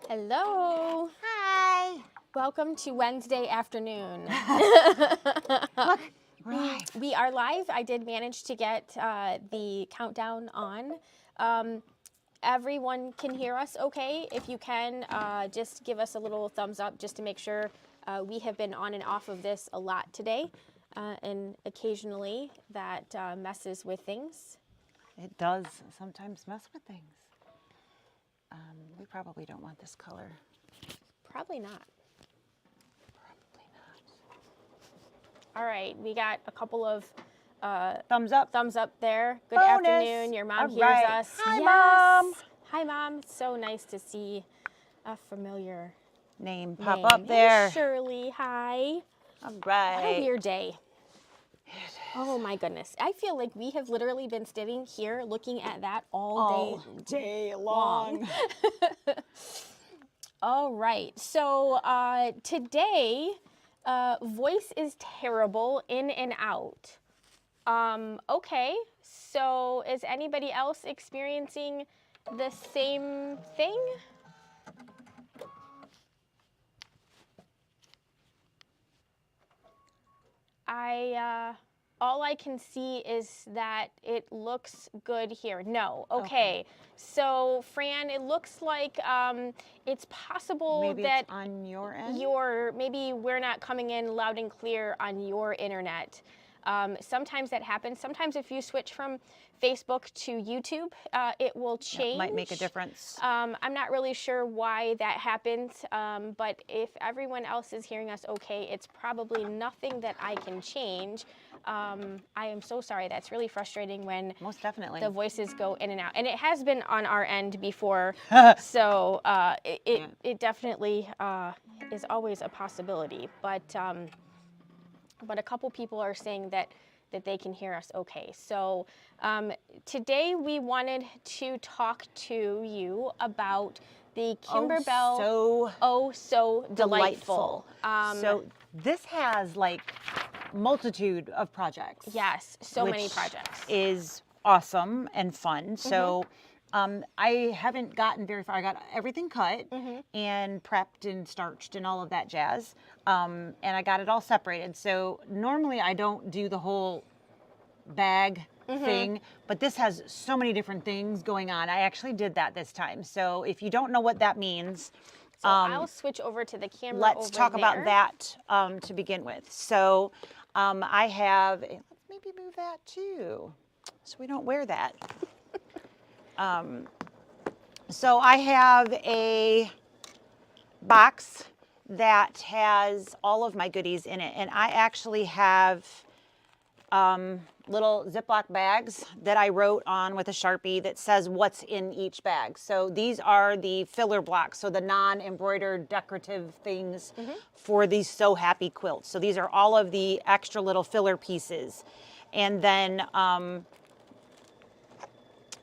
Hello. Hi. Welcome to Wednesday afternoon. Look, we're live. We are live. I did manage to get the countdown on. Everyone can hear us okay. If you can, just give us a little thumbs up just to make sure. We have been on and off of this a lot today, and occasionally that messes with things. It does sometimes mess with things. We probably don't want this color. Probably not. Probably All right, we got a couple of not. Thumbs up. thumbs up there. Good Bonus. afternoon. Your mom All hears right. us. Hi, Yes. Mom. Hi, Mom. It's so nice to see a familiar Name pop name. up there. Hey, Shirley. Hi. All What right. a weird day. Oh my goodness. I feel like we have literally been sitting here looking at that all day long. All right. So today, voice is terrible in and out. Okay. So is anybody else experiencing the same thing? All I can see is that it looks good here. No. Okay. So Fran, it looks like it's possible Maybe that it's on your end. maybe we're not coming in loud and clear on your internet. Sometimes that happens. Sometimes if you switch from Facebook to YouTube, it will change. That might make a difference. I'm not really sure why that happens, but if everyone else is hearing us okay, it's probably nothing that I can change. I am so sorry. That's really frustrating when Most definitely. the voices go in and out. And it has been on our end before, so it definitely is always a possibility. But a couple people are saying that they can hear us okay. So today we wanted to talk to you about the Kimber Bell so delightful. So this has like multitude of projects. Yes, so many which projects. Is awesome and fun. So I haven't gotten very far. I got everything cut and prepped and starched and all of that jazz. And I got it all separated. So normally I don't do the whole bag thing, but this has so many different things going on. I actually did that this time. So if you don't know what that means, So I'll switch over to the camera. let's talk about that to begin with. So I have, let's maybe move that too, so we don't wear that. So I have a box that has all of my goodies in it, and I actually have little Ziploc bags that I wrote on with a Sharpie that says what's in each bag. So these are the filler blocks, so the non-embroidered decorative things for these So Happy quilts. So these are all of the extra little filler pieces. And then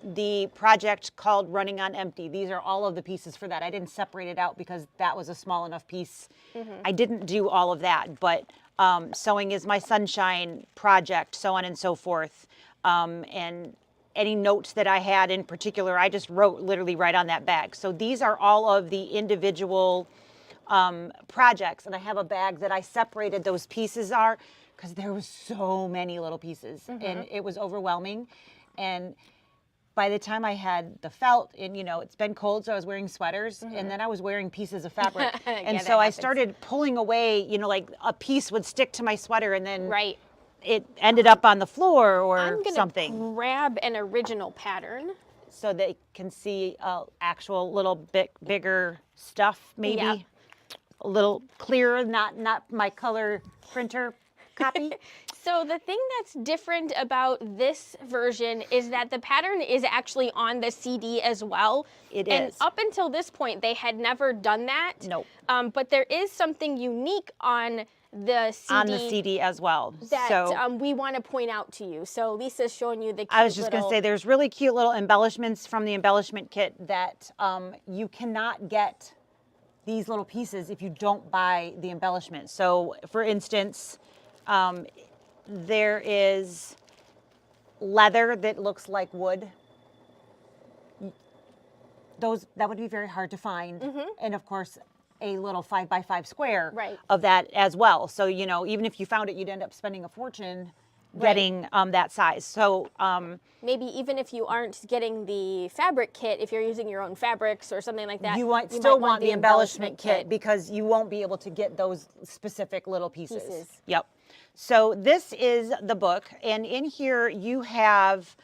the project called Running on Empty. These are all of the pieces for that. I didn't separate it out because that was a small enough piece. I didn't do all of that, but Sewing is My Sunshine project, so on and so forth. And any notes that I had in particular, I just wrote literally right on that bag. So these are all of the individual projects. And I have a bag that I separated those pieces are because there was so many little pieces and it was overwhelming. And by the time I had the felt, and it's been cold, so I was wearing sweaters, and then I was wearing pieces of fabric. And so I started pulling away, like a piece would stick to my sweater, and then it ended up on the floor or something. I'm gonna grab an original pattern so they can see actual little bit bigger stuff, maybe. Yeah. A little clearer, not my color printer copy. So the thing that's different about this version is that the pattern is actually on the CD as well. It and is. Up until this point, they had never done that. Nope. But there is something unique on the CD. On the CD as well. That we want to point out to you. So Lisa's showing you the cute I was just going to say, there's really cute little embellishments from the embellishment kit that you cannot get these little pieces if you don't buy the embellishment. So for instance, there is leather that looks like wood. that would be very hard to find. And of course, a little 5x5 square Right. of that as well. So, you know, even if you found it, you'd end up spending a fortune getting that size. So maybe even if you aren't getting the fabric kit, if you're using your own fabrics or something like that, you still want the embellishment kit because you won't be able to get those specific little pieces. Yep. So this is the book, and in here you have,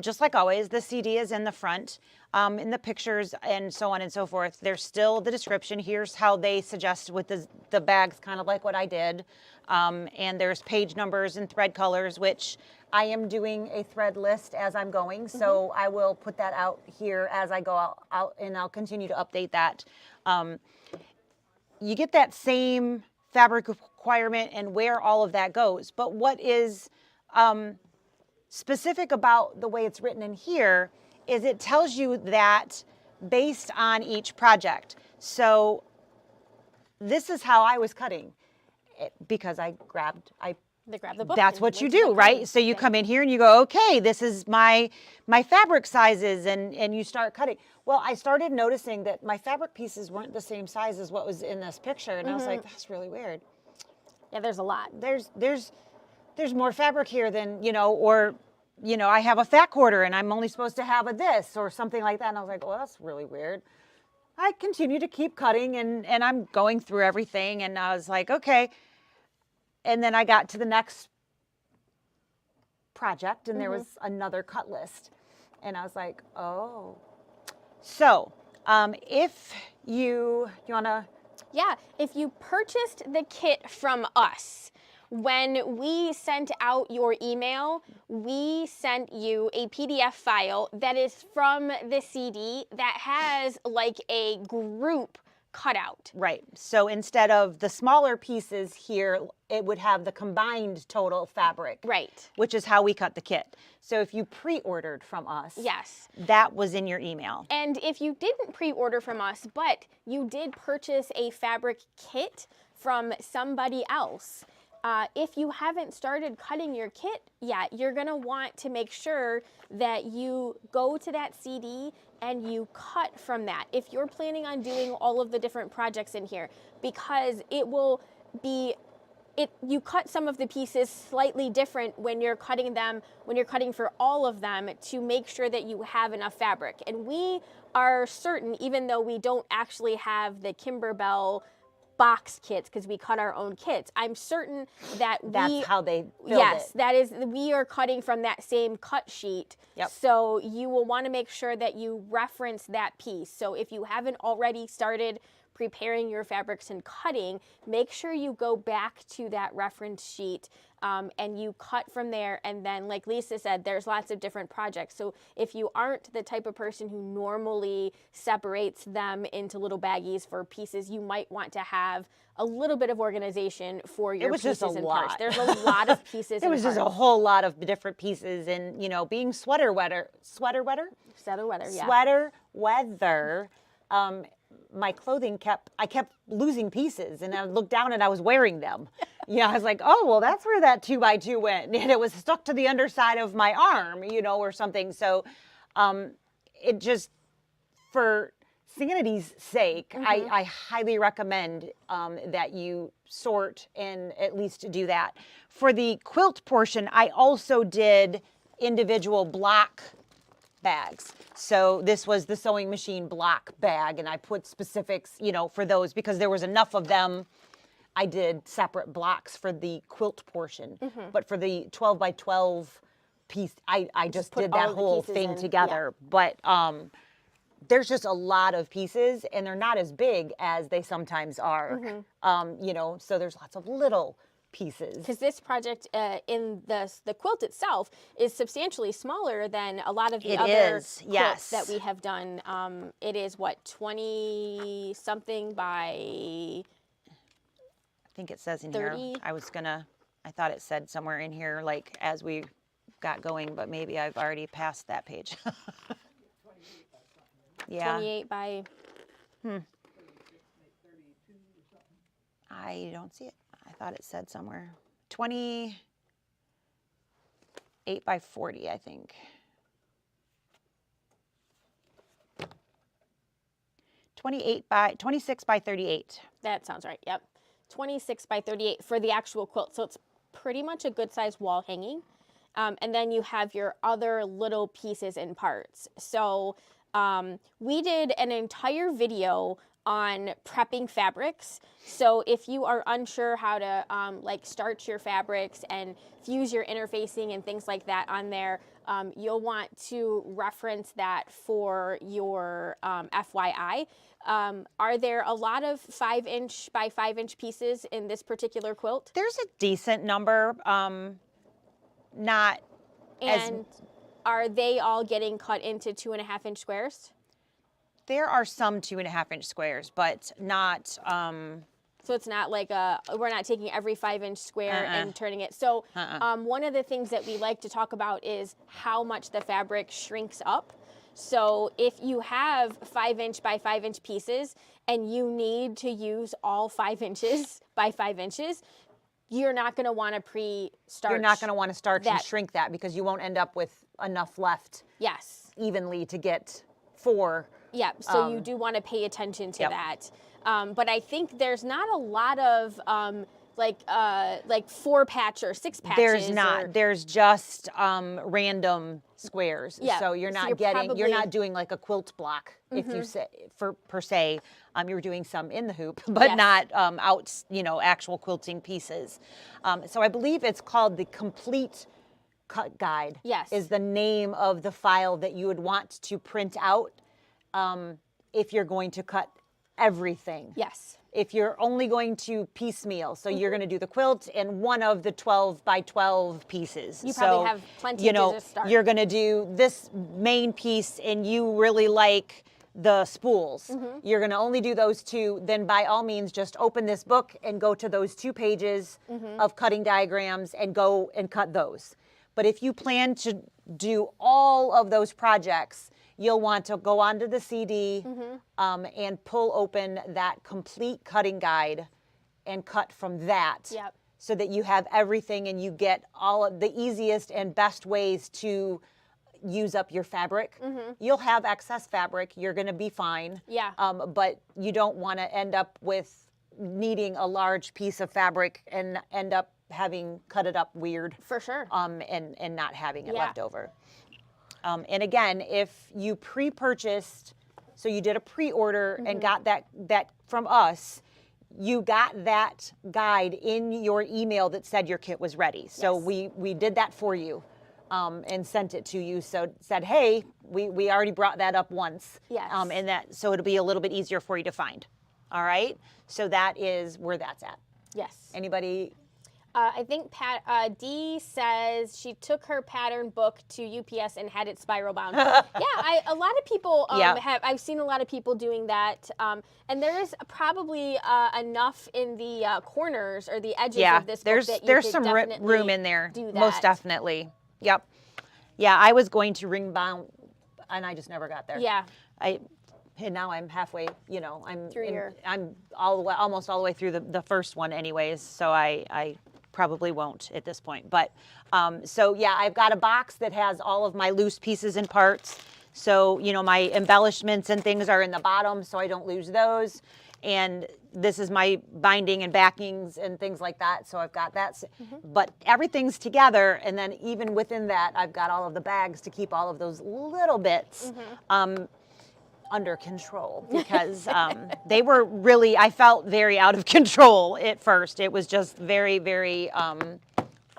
just like always, the CD is in the front, in the pictures and so on and so forth. There's still the description. Here's how they suggest with the bags, kind of like what I did. And there's page numbers and thread colors, which I am doing a thread list as I'm going. So I will put that out here as I go out, and I'll continue to update that. You get that same fabric requirement and where all of that goes. But what is specific about the way it's written in here is it tells you that based on each project. So this is how I was cutting because I grabbed the book. That's what you do, right? So you come in here and you go, okay, this is my fabric sizes, and you start cutting. Well, I started noticing that my fabric pieces weren't the same size as what was in this picture, and I was like, that's really weird. Yeah, there's a lot. There's more fabric here than, you know, or, you know, I have a fat quarter and I'm only supposed to have a this or something like that. And I was like, well, that's really weird. I continue to keep cutting and I'm going through everything, and I was like, okay. And then I got to the next project and there was another cut list. And I was like, oh. So if you want to. Yeah, if you purchased the kit from us, when we sent out your email, we sent you a PDF file that is from the CD that has like a group cutout. Right. So instead of the smaller pieces here, it would have the combined total fabric. Right. Which is how we cut the kit. So if you pre-ordered from us, yes, that was in your email. And if you didn't pre-order from us, but you did purchase a fabric kit from somebody else, if you haven't started cutting your kit yet, you're going to want to make sure that you go to that CD and you cut from that if you're planning on doing all of the different projects in here, because it will be, you cut some of the pieces slightly different when you're cutting them, when you're cutting for all of them, to make sure that you have enough fabric. And we are certain, even though we don't actually have the Kimberbell box kits because we cut our own kits, I'm certain that that's how they build yes, it. that is, we are cutting from that same cut sheet. Yep. So you will want to make sure that you reference that piece. So if you haven't already started preparing your fabrics and cutting, make sure you go back to that reference sheet and you cut from there. And then, like Lisa said, there's lots of different projects. So if you aren't the type of person who normally separates them into little baggies for pieces, you might want to have a little bit of organization for your pieces and parts. There's a lot of pieces. It was just a whole lot of different pieces, and you know, being sweater weather. My clothing I kept losing pieces, and I looked down and I was wearing them. Yeah, I was like, oh, well, that's where that 2x2 went. And it was stuck to the underside of my arm, you know, or something. So it just, for sanity's sake, I highly recommend that you sort and at least do that. For the quilt portion, I also did individual block bags. So this was the sewing machine block bag, and I put specifics, you know, for those because there was enough of them. I did separate blocks for the quilt portion, but for the 12x12 piece, I just did that whole thing together. Yeah. But there's just a lot of pieces, and they're not as big as they sometimes are. You know, so there's lots of little pieces. Because this project in the quilt itself is substantially smaller than a lot of the other quilts that we have done. It is what, 20 something by, I think it says in 30? Here. I thought it said somewhere in here, like as we got going, but maybe I've already passed that page. Yeah. 28 by. I don't see it. I thought it said somewhere 28 by 40, I think. 26 by 38. That sounds right. Yep. 26 by 38 for the actual quilt. So it's pretty much a good size wall hanging. And then you have your other little pieces and parts. So we did an entire video on prepping fabrics. So if you are unsure how to like starch your fabrics and fuse your interfacing and things like that on there, you'll want to reference that for your FYI. Are there a lot of 5-inch by 5-inch pieces in this particular quilt? There's a decent number, not as... And are they all getting cut into 2.5-inch squares? There are some 2.5-inch squares, but not... So it's not like we're not taking every 5-inch square and turning it. So one of the things that we like to talk about is how much the fabric shrinks up. So if you have 5-inch by 5-inch pieces and you need to use all 5 inches by 5 inches, you're not going to want to pre-starch. You're not going to want to starch and shrink that because you won't end up with enough left evenly to get 4. Yeah, so you do want to pay attention to that. But I think there's not a lot of like 4-patch or 6-patches. There's not. There's just random squares. Yeah. So you're not you're not doing like a quilt block if you say per se. You're doing some in the hoop, but not out, actual quilting pieces. So I believe it's called the Complete Cut Guide. Yes. Is the name of the file that you would want to print out if you're going to cut everything. Yes. If you're only going to piecemeal, so you're going to do the quilt and one of the 12 by 12 pieces. You probably have plenty to start. You're going to do this main piece and you really like the spools. You're going to only do those 2, then by all means just open this book and go to those 2 pages of cutting diagrams and go and cut those. But if you plan to do all of those projects, you'll want to go onto the CD and pull open that Complete Cutting Guide and cut from that so that you have everything and you get all of the easiest and best ways to use up your fabric. You'll have excess fabric. You're going to be fine. But you don't want to end up with needing a large piece of fabric and end up having cut it up weird. For sure. And not having it left over. And again, if you pre-purchased, so you did a pre-order and got that from us, you got that guide in your email that said your kit was ready. So we did that for you and sent it to you. So said, hey, we already brought that up once. And so it'll be a little bit easier for you to find. All right. So that is where that's at. Yes. Anybody? I think Dee says she took her pattern book to UPS and had it spiral bound. A lot of people I've seen a lot of people doing that. And there is probably enough in the corners or the edges of this book that you there's could some definitely room in there. do that. Most definitely. Yep. Yeah, I was going to ring bound and I just never got there. And now I'm halfway, I'm almost all the way through the first one anyways. So I probably won't at this point. But so yeah, I've got a box that has all of my loose pieces and parts. So, my embellishments and things are in the bottom so I don't lose those. And this is my binding and backings and things like that. So I've got that. But everything's together. And then even within that, I've got all of the bags to keep all of those little bits under control because they were really, I felt very out of control at first. It was just very, very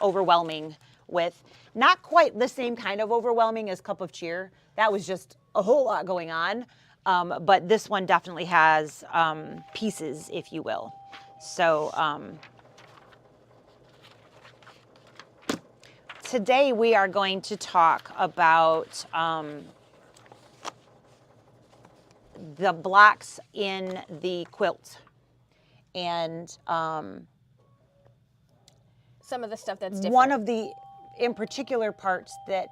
overwhelming with not quite the same kind of overwhelming as Cup of Cheer. That was just a whole lot going on. But this one definitely has pieces, if you will. So today we are going to talk about the blocks in the quilt and some of the stuff that's different. One of the in particular parts that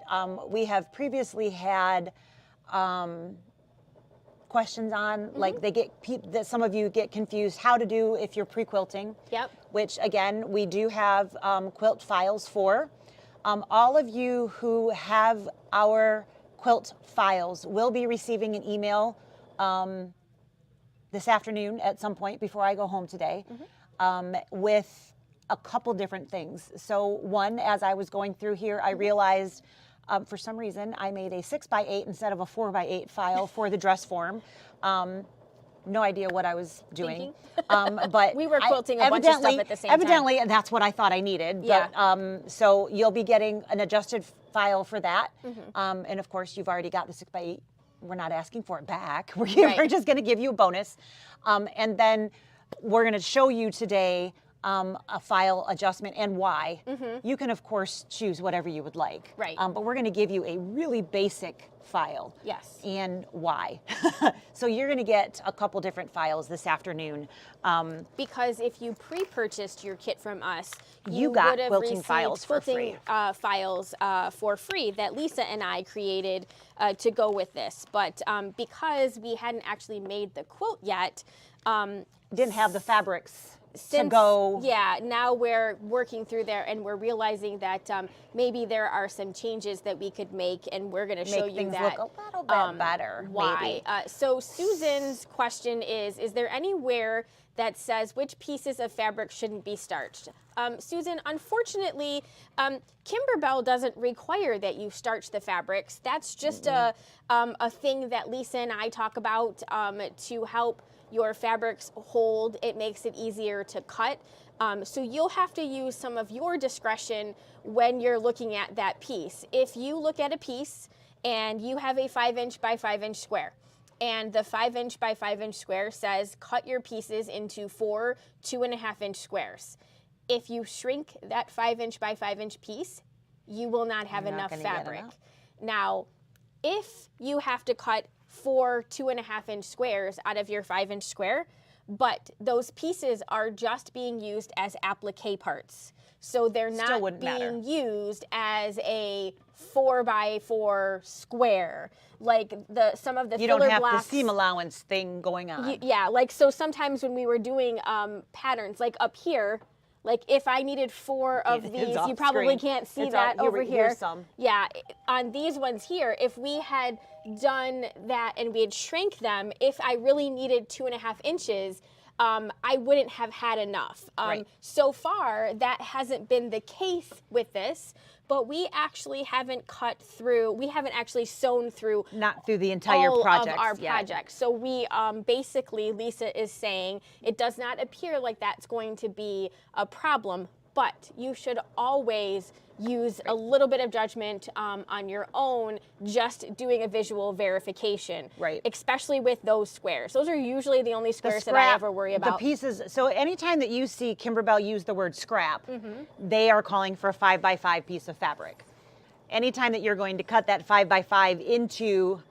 we have previously had questions on, like that some of you get confused how to do if you're pre-quilting. Which again, we do have quilt files for. All of you who have our quilt files will be receiving an email this afternoon at some point before I go home today with a couple different things. So one, as I was going through here, I realized for some reason I made a 6x8 instead of a 4x8 file for the dress form. No idea what I was doing. But we were quilting a bunch of stuff at the same time. Evidently, that's what I thought I needed. Yeah. But, so you'll be getting an adjusted file for that. And of course, you've already got the 6x8. We're not asking for it back. We're just going to give you a bonus. And then we're going to show you today a file adjustment and why. You can, of course, choose whatever you would like. Right. But we're going to give you a really basic file. Yes. And why. So you're going to get a couple different files this afternoon. Because if you pre-purchased your kit from us, You got would have quilting received files for quilting, files for free that Lisa and I created to go with this. But because we hadn't actually made the quilt yet, Didn't have the fabrics to since, go. yeah, now we're working through there and we're realizing that maybe there are some changes that we could make, and we're going to show Make you things that look a little bit better. why. Maybe. So Susan's question is there anywhere that says which pieces of fabric shouldn't be starched? Susan, unfortunately, Kimberbell doesn't require that you starch the fabrics. That's just a thing that Lisa and I talk about to help your fabrics hold. It makes it easier to cut. So you'll have to use some of your discretion when you're looking at that piece. If you look at a piece and you have a 5" by 5" square, and the 5" by 5" square says cut your pieces into 4 2.5" squares. If you shrink that 5" by 5" piece, you will not have You're not enough gonna get fabric. enough. Now, if you have to cut 4 2.5" squares out of your 5" square, but those pieces are just being used as applique parts. So they're Still not wouldn't matter. being used as a 4x4 square. Like some of the You filler don't have blocks. the seam allowance thing going on. Yeah, like so sometimes when we were doing patterns, like up here, like if I needed 4 of It's these, off you probably screen. can't see It's that off- over here. here's some. Yeah, on these ones here, if we had done that and we had shrank them, if I really needed 2.5 inches, I wouldn't have had enough. Right. So far, that hasn't been the case with this, but we actually haven't cut through, we haven't actually sewn through Not through the entire all project. of our projects. So we basically, Lisa is saying it does not appear like that's going to be a problem, but you should always use a little bit of judgment on your own, just doing a visual verification. Right. Especially with those squares. Those are usually the only squares that I ever worry about. The pieces. So anytime that you see Kimberbell use the word scrap, Mm-hmm. they are calling for a 5x5 piece of fabric. Anytime that you're going to cut that 5x5 into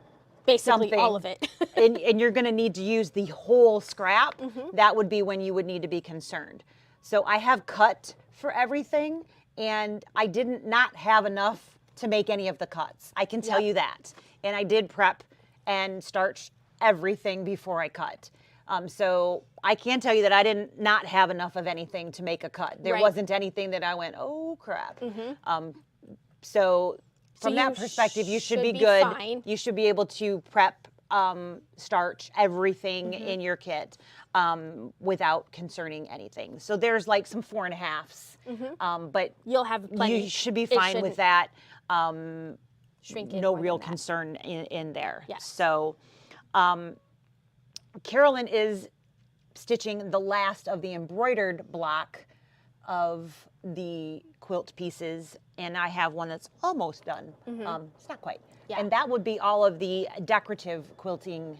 Basically something, all of it. and you're going to need to use the whole scrap, Mm-hmm. that would be when you would need to be concerned. So I have cut for everything, and I didn't not have enough to make any of the cuts. I can tell Yep. you that. And I did prep and starch everything before I cut. So I can tell you that I didn't not have enough of anything to make a cut. There Right. wasn't anything that I went, oh crap. So from you that perspective, you should be be good. fine. You should be able to prep, starch everything Mm-hmm. in your kit without concerning anything. So there's like some 4.5s, but You'll have plenty. you should be It fine shouldn't with that. shrink in No more real than that. concern in there. Yes. So Carolyn is stitching the last of the embroidered block of the quilt pieces, and I have one that's almost done. It's not quite. Yeah. And that would be all of the decorative quilting,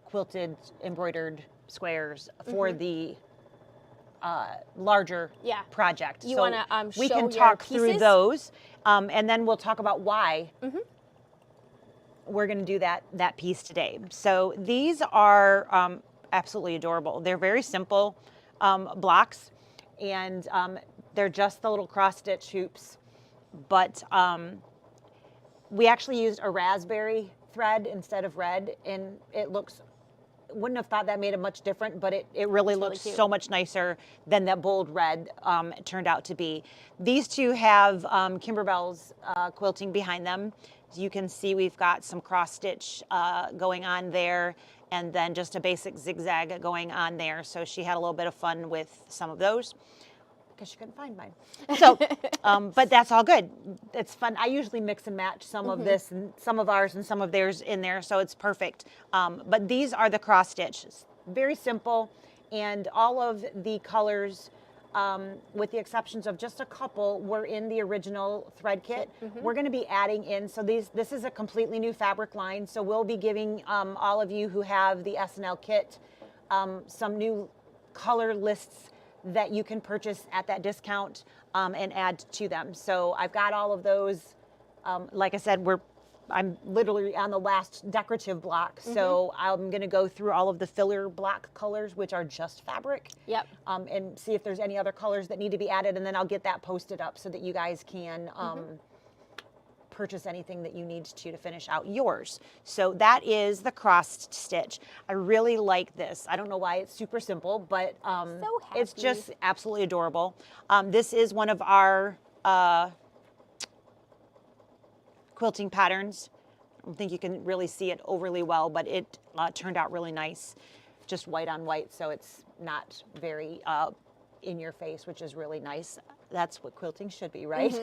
quilted embroidered squares for the larger Yeah. project. You So wanna, we show can your talk through pieces? those, and then we'll talk about why we're going to do that piece today. So these are absolutely adorable. They're very simple blocks, and they're just the little cross stitch hoops, but we actually used a raspberry thread instead of red, and it looks, wouldn't have thought that made it much different, but it really looks cute. so much nicer than that bold red it turned out to be. These two have Kimberbell's quilting behind them. As you can see, we've got some cross stitch going on there, and then just a basic zigzag going on there. So she had a little bit of fun with some of those because she couldn't find mine. So, but that's all good. It's fun. I usually mix and match some of this and some of ours and some of theirs in there, so it's perfect. But these are the cross stitches. Very simple, and all of the colors, with the exceptions of just a couple, were in the original thread kit. We're going to be adding in, so this is a completely new fabric line, so we'll be giving all of you who have the SNL kit some new color lists that you can purchase at that discount and add to them. So I've got all of those. Like I said, I'm literally on the last decorative block. So I'm going to go through all of the filler block colors, which are just fabric. Yep. And see if there's any other colors that need to be added. And then I'll get that posted up so that you guys can purchase anything that you need to finish out yours. So that is the crossed stitch. I really like this. I don't know why it's super simple, but it's just absolutely adorable. This is one of our quilting patterns. I don't think you can really see it overly well, but it turned out really nice. Just white on white, so it's not very in your face, which is really nice. That's what quilting should be, right?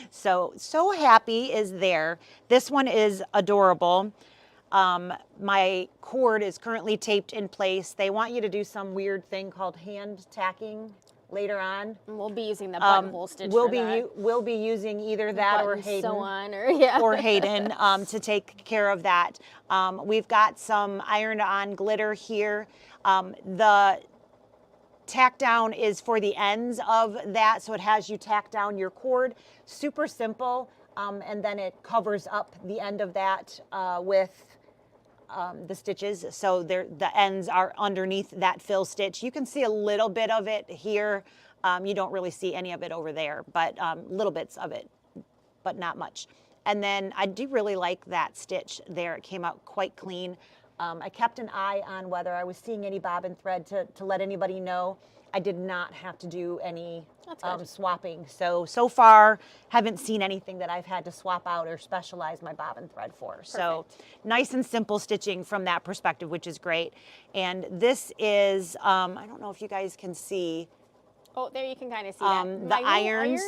So happy is there. This one is adorable. My cord is currently taped in place. They want you to do some weird thing called hand tacking later on. We'll be using the buttonhole stitch We'll be using either that or Hayden. So on, or Hayden to take care of that. We've got some ironed on glitter here. The tack down is for the ends of that, so it has you tack down your cord. Super simple, and then it covers up the end of that with the stitches, so the ends are underneath that fill stitch. You can see a little bit of it here. You don't really see any of it over there, but little bits of it, but not much. And then I do really like that stitch there. It came out quite clean. I kept an eye on whether I was seeing any bobbin thread to let anybody know. I did not have to do any swapping. So far, haven't seen anything that I've had to swap out or specialize my bobbin thread for. Perfect. So nice and simple stitching from that perspective, which is great. And this is, I don't know if you guys can see. Oh, there you can kind of see that. The irons.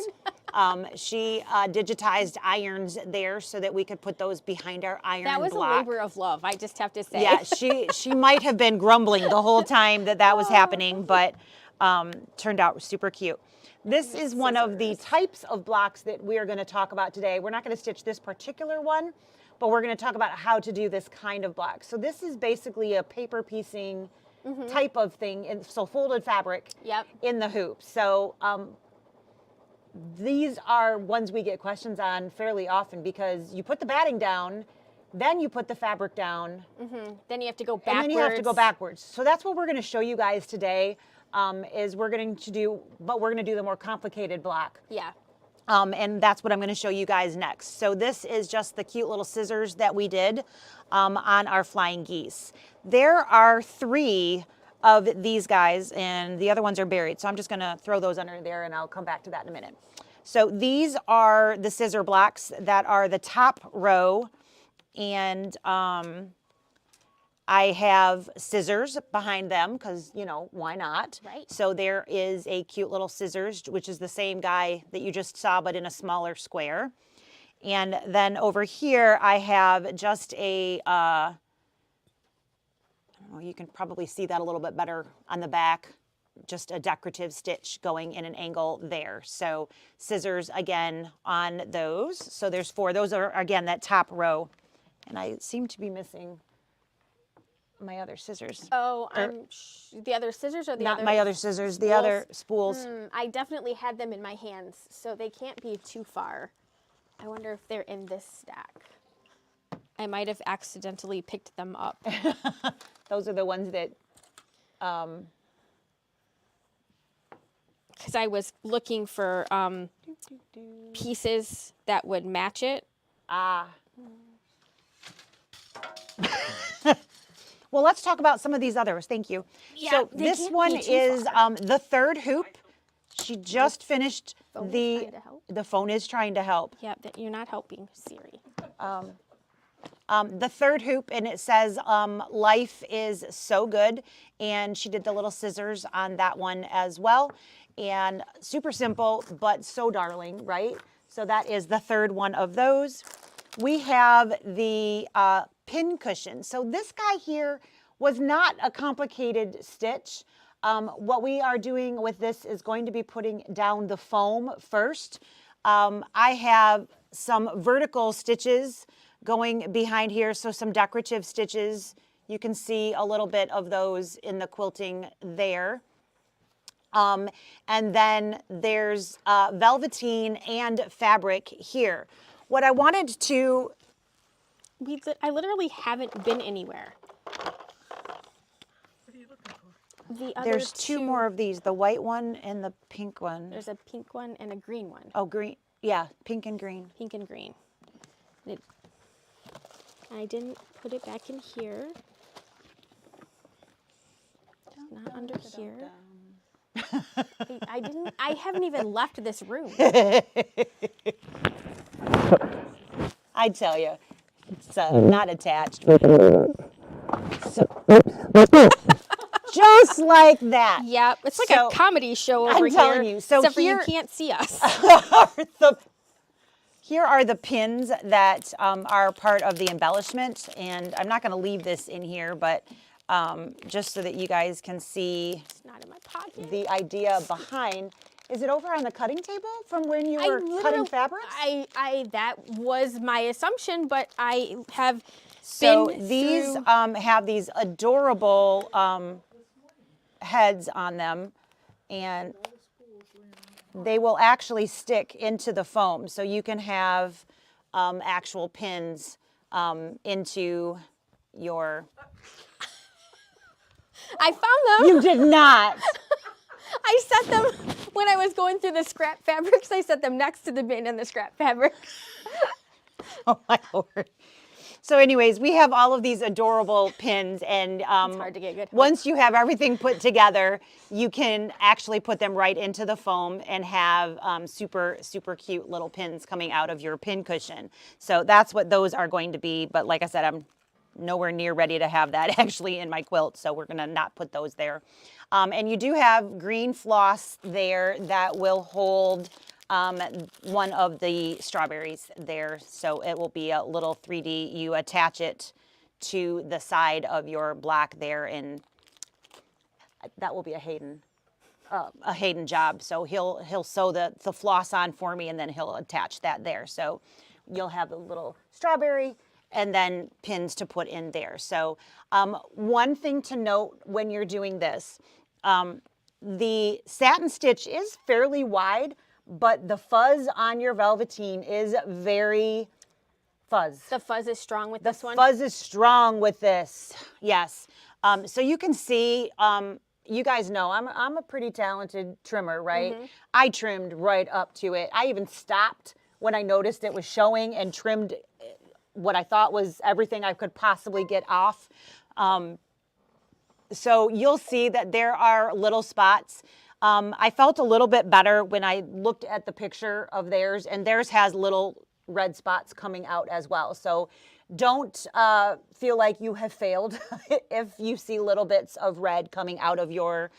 She digitized irons there so that we could put those behind our iron block. That was a labor of love, I just have to say. Yeah, she might have been grumbling the whole time that was happening, but turned out super cute. This is one of the types of blocks that we are going to talk about today. We're not going to stitch this particular one, but we're going to talk about how to do this kind of block. So this is basically a paper piecing type of thing, so folded fabric in the hoop. So these are ones we get questions on fairly often because you put the batting down, then you put the fabric down. Then you have to go backwards. And then you have to go backwards. So that's what we're going to show you guys today. We're going to do the more complicated block. Yeah. And that's what I'm going to show you guys next. So this is just the cute little scissors that we did on our flying geese. There are 3 of these guys, and the other ones are buried. So I'm just going to throw those under there, and I'll come back to that in a minute. So these are the scissor blocks that are the top row, and I have scissors behind them because, why not? Right. So there is a cute little scissors, which is the same guy that you just saw, but in a smaller square. And then over here, I have just a, I don't know, you can probably see that a little bit better on the back, just a decorative stitch going in an angle there. So scissors again on those. So there's 4. Those are, again, that top row. And I seem to be missing my other scissors. Oh, the other scissors or the other? Not my other scissors, the other spools. I definitely had them in my hands, so they can't be too far. I wonder if they're in this stack. I might have accidentally picked them up. Those are the ones that... Because I was looking for pieces that would match it. Well, let's talk about some of these others. Thank you. Yeah, so this one is the 3rd hoop. She just finished the phone is trying to help. Yeah, you're not helping, Siri. The third hoop, and it says life is so good, and she did the little scissors on that one as well. And super simple, but so darling, right? So that is the third one of those. We have the pin cushion. So this guy here was not a complicated stitch. What we are doing with this is going to be putting down the foam first. I have some vertical stitches going behind here, so some decorative stitches. You can see a little bit of those in the quilting there. And then there's velveteen and fabric here. What I wanted to... I literally haven't been anywhere. What are you looking for? The other There's two more of these, the white one and the pink one. There's a pink one and a green one. Oh, green. Yeah, pink and green. Pink and green. I didn't put it back in here. Not under here. I haven't even left this room. I tell you, it's not attached. So, just like that. Yep, it's like So, a comedy show over I'm here. telling you, so except here- for you can't see us. Here are the pins that are part of the embellishment, and I'm not going to leave this in here, but just so that you guys can see It's not in my pocket. the idea behind. Is it over on the cutting table from when you were cutting fabrics? That was my assumption, but I have So been these through... have these adorable heads on them, and they will actually stick into the foam. So you can have actual pins into your... I found them. You did not. I set them when I was going through the scrap fabrics. I set them next to the bin and the scrap fabric. Oh my Lord. So anyways, we have all of these adorable pins, and It's hard to get good. once you have everything put together, you can actually put them right into the foam and have super, super cute little pins coming out of your pin cushion. So that's what those are going to be. But like I said, I'm nowhere near ready to have that actually in my quilt, so we're going to not put those there. And you do have green floss there that will hold one of the strawberries there. So it will be a little 3D. You attach it to the side of your black there, and that will be a Hayden job. So he'll sew the floss on for me, and then he'll attach that there. So you'll have a little strawberry and then pins to put in there. So one thing to note when you're doing this, the satin stitch is fairly wide, but the fuzz on your velveteen is very fuzz. The fuzz is strong with this one. Fuzz is strong with this, yes. So you can see, you guys know I'm a pretty talented trimmer, right? Mm-hmm. I trimmed right up to it. I even stopped when I noticed it was showing and trimmed what I thought was everything I could possibly get off. So you'll see that there are little spots. I felt a little bit better when I looked at the picture of theirs, and theirs has little red spots coming out as well. So don't feel like you have failed if you see little bits of red coming out of your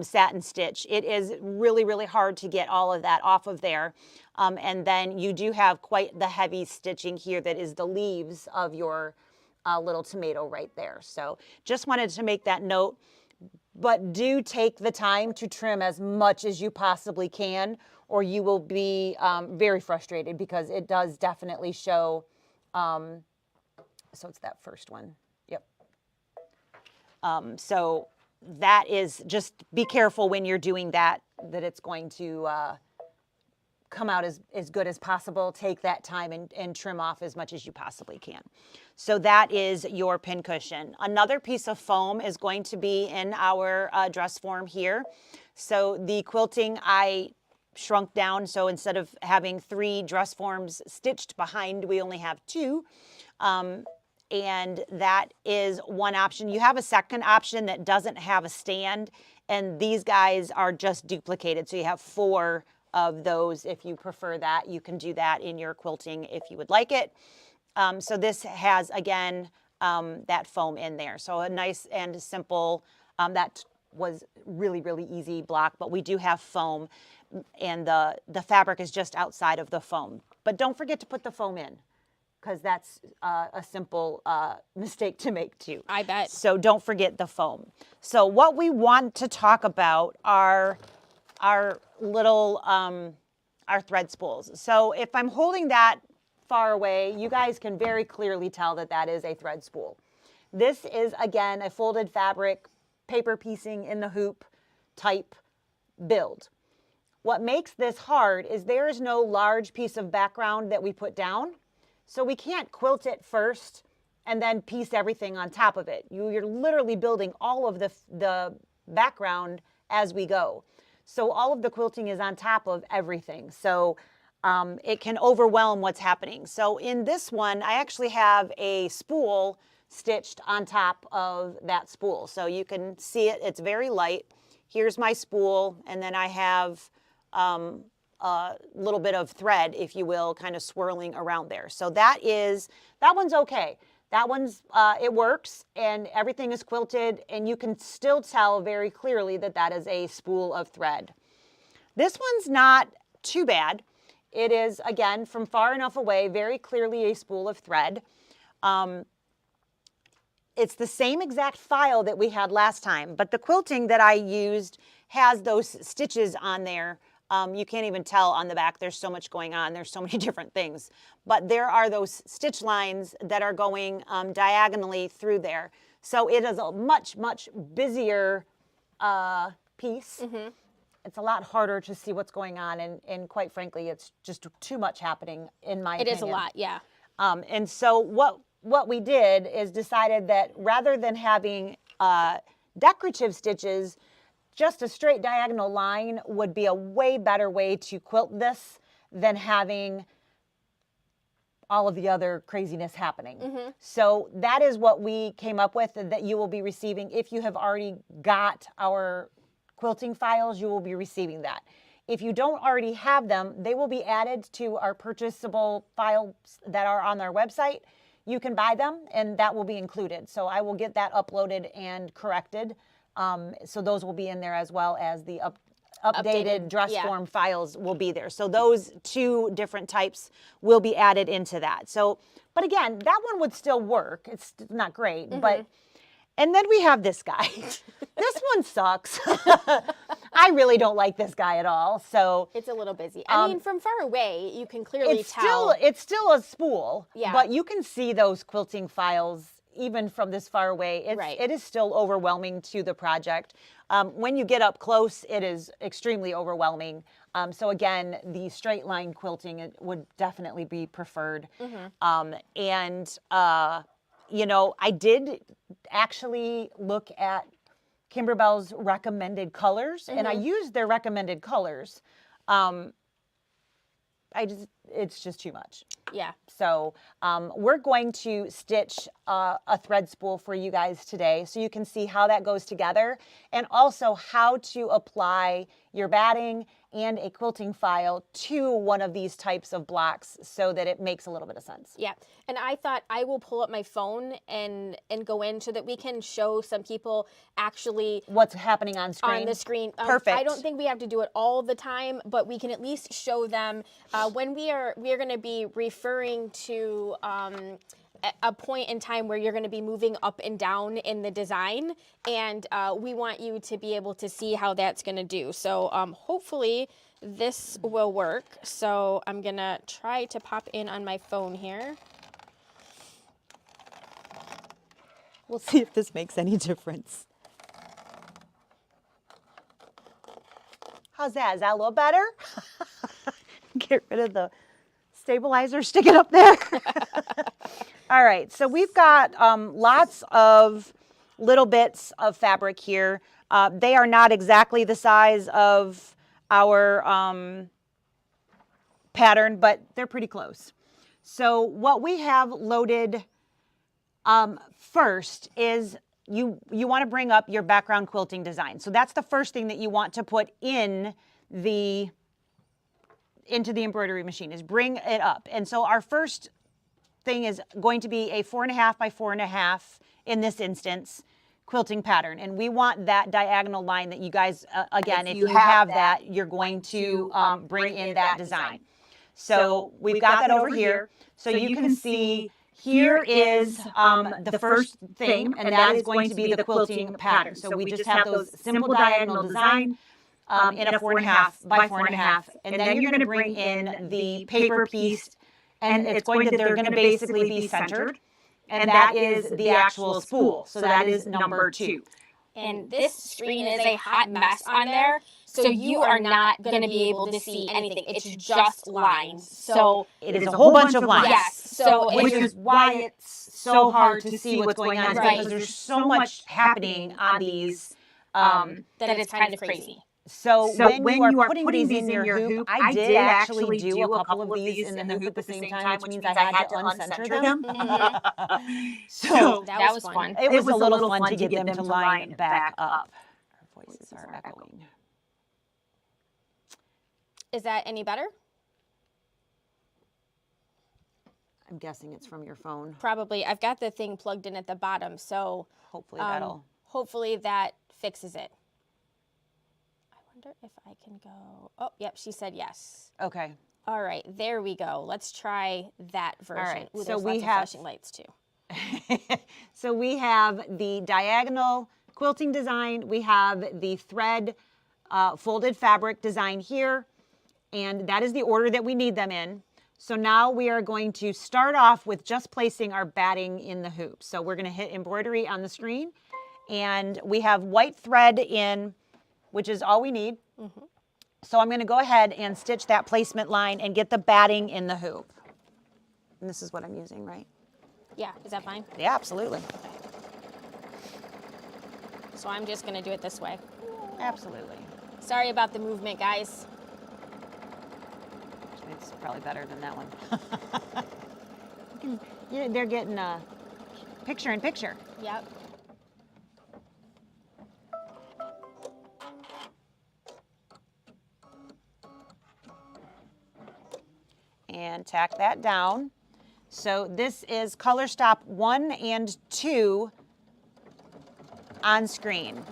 satin stitch. It is really, really hard to get all of that off of there. And then you do have quite the heavy stitching here that is the leaves of your little tomato right there. So just wanted to make that note. But do take the time to trim as much as you possibly can, or you will be very frustrated, because it does definitely show. So it's that first one. Yep. So that is, just be careful when you're doing that, that it's going to come out as good as possible. Take that time and trim off as much as you possibly can. So that is your pin cushion. Another piece of foam is going to be in our dress form here. So the quilting I shrunk down. So instead of having 3 dress forms stitched behind, we only have 2. And that is one option. You have a second option that doesn't have a stand, and these guys are just duplicated. So you have 4 of those. If you prefer that, you can do that in your quilting if you would like it. So this has, again, that foam in there. So a nice and simple, that was really, really easy block, but we do have foam, and the fabric is just outside of the foam. But don't forget to put the foam in, because that's a simple mistake to make too. I bet. So don't forget the foam. So what we want to talk about are our little, our thread spools. So if I'm holding that far away, you guys can very clearly tell that that is a thread spool. This is, again, a folded fabric, paper piecing in the hoop type build. What makes this hard is there is no large piece of background that we put down. So we can't quilt it first and then piece everything on top of it. You're literally building all of the background as we go. So all of the quilting is on top of everything. So it can overwhelm what's happening. So in this one, I actually have a spool stitched on top of that spool. So you can see it, it's very light. Here's my spool, and then I have a little bit of thread, if you will, kind of swirling around there. So that one's okay. That one's, it works, and everything is quilted, and you can still tell very clearly that that is a spool of thread. This one's not too bad. It is, again, from far enough away, very clearly a spool of thread. It's the same exact file that we had last time, but the quilting that I used has those stitches on there. You can't even tell on the back. There's so much going on. There's so many different things. But there are those stitch lines that are going diagonally through there. So it is a much, much busier piece. Mm-hmm. It's a lot harder to see what's going on, and quite frankly, it's just too much happening in my opinion. It is a lot, yeah. And so what we did is decided that rather than having decorative stitches, just a straight diagonal line would be a way better way to quilt this than having all of the other craziness happening. Mm-hmm. So that is what we came up with, that you will be receiving. If you have already got our quilting files, you will be receiving that. If you don't already have them, they will be added to our purchasable files that are on our website. You can buy them, and that will be included. So I will get that uploaded and corrected. So those will be in there, as well as the updated dress form files will be there. So those two different types will be added into that. So, but again, that one would still work. It's not great, mm-hmm. but, and then we have this guy. This one sucks. I really don't like this guy at all. So it's a little busy. I mean, from far away, you can clearly tell. It's still a spool, yeah. But you can see those quilting files even from this far away. It is still overwhelming to the project. When you get up close, it is extremely overwhelming. So again, the straight line quilting would definitely be preferred. Mm-hmm. You know, I did actually look at Kimberbell's recommended colors, mm-hmm. and I used their recommended colors. It's just too much. Yeah. So we're going to stitch a thread spool for you guys today, so you can see how that goes together, and also how to apply your batting and a quilting file to one of these types of blocks so that it makes a little bit of sense. Yeah. And I thought I will pull up my phone and go in so that we can show some people actually what's happening on screen. On the screen. Perfect. I don't think we have to do it all the time, but we can at least show them when we are going to be referring to a point in time where you're going to be moving up and down in the design, and we want you to be able to see how that's going to do. So hopefully this will work. So I'm going to try to pop in on my phone here. We'll see if this makes any difference. How's that? Is that a little better? Get rid of the stabilizer, stick it up there. All right, so we've got lots of little bits of fabric here. They are not exactly the size of our pattern, but they're pretty close. So what we have loaded first is you want to bring up your background quilting design. So that's the first thing that you want to put into the embroidery machine, is bring it up. And so our first thing is going to be a 4.5 by 4.5 in this instance quilting pattern. And we want that diagonal line that you guys, again, if you have that, you're going to bring in that design. So we've got that over here. So you can see here is the first thing, and that is going to be the quilting pattern. So we just have those simple diagonal design in a 4.5 by 4.5, and then you're going to bring in the paper piece, and they're going to basically be centered, and that is the actual spool. So that is number 2. And this screen is a hot mess on there, so you are not going to be able to see anything. It's just lines. So it is a whole bunch of lines. Yes. So which is why it's so hard to see what's going on, Right. because there's so much happening on these that it's kind of crazy. So when you are putting these in your hoop, I did actually do a couple of these in the hoop at the same time, which means I had to uncenter them. So that was fun. It was a little fun to get them to line back up. Our voices are echoing. Is that any better? I'm guessing it's from your phone. Probably. I've got the thing plugged in at the bottom, so hopefully that fixes it. I wonder if I can go. Oh, yep, she said yes. Okay. All right, there we go. Let's try that version. All right. Ooh, So there's we lots have of flashing lights too. So we have the diagonal quilting design. We have the thread folded fabric design here, and that is the order that we need them in. So now we are going to start off with just placing our batting in the hoop. So we're going to hit embroidery on the screen, and we have white thread in, which is all we need. Mm-hmm. So I'm going to go ahead and stitch that placement line and get the batting in the hoop. And this is what I'm using, right? Yeah, is that fine? Yeah, absolutely. Okay. So I'm just going to do it this way. Absolutely. Sorry about the movement, guys. It's probably better than that one. They're getting picture in picture. Yep. And tack that down. So this is color stop 1 and 2 on screen.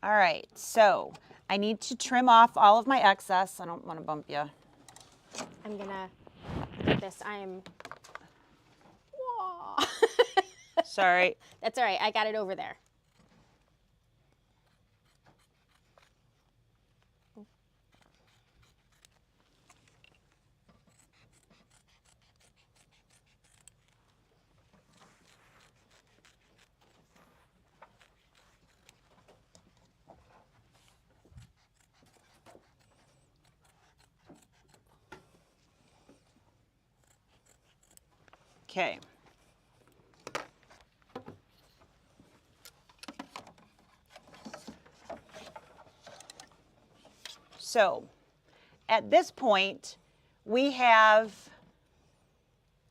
All right, so I need to trim off all of my excess. I don't want to bump you. I'm gonna get this. I'm. Whoa. Sorry. That's all right. I got it over there. Okay. So at this point, we have.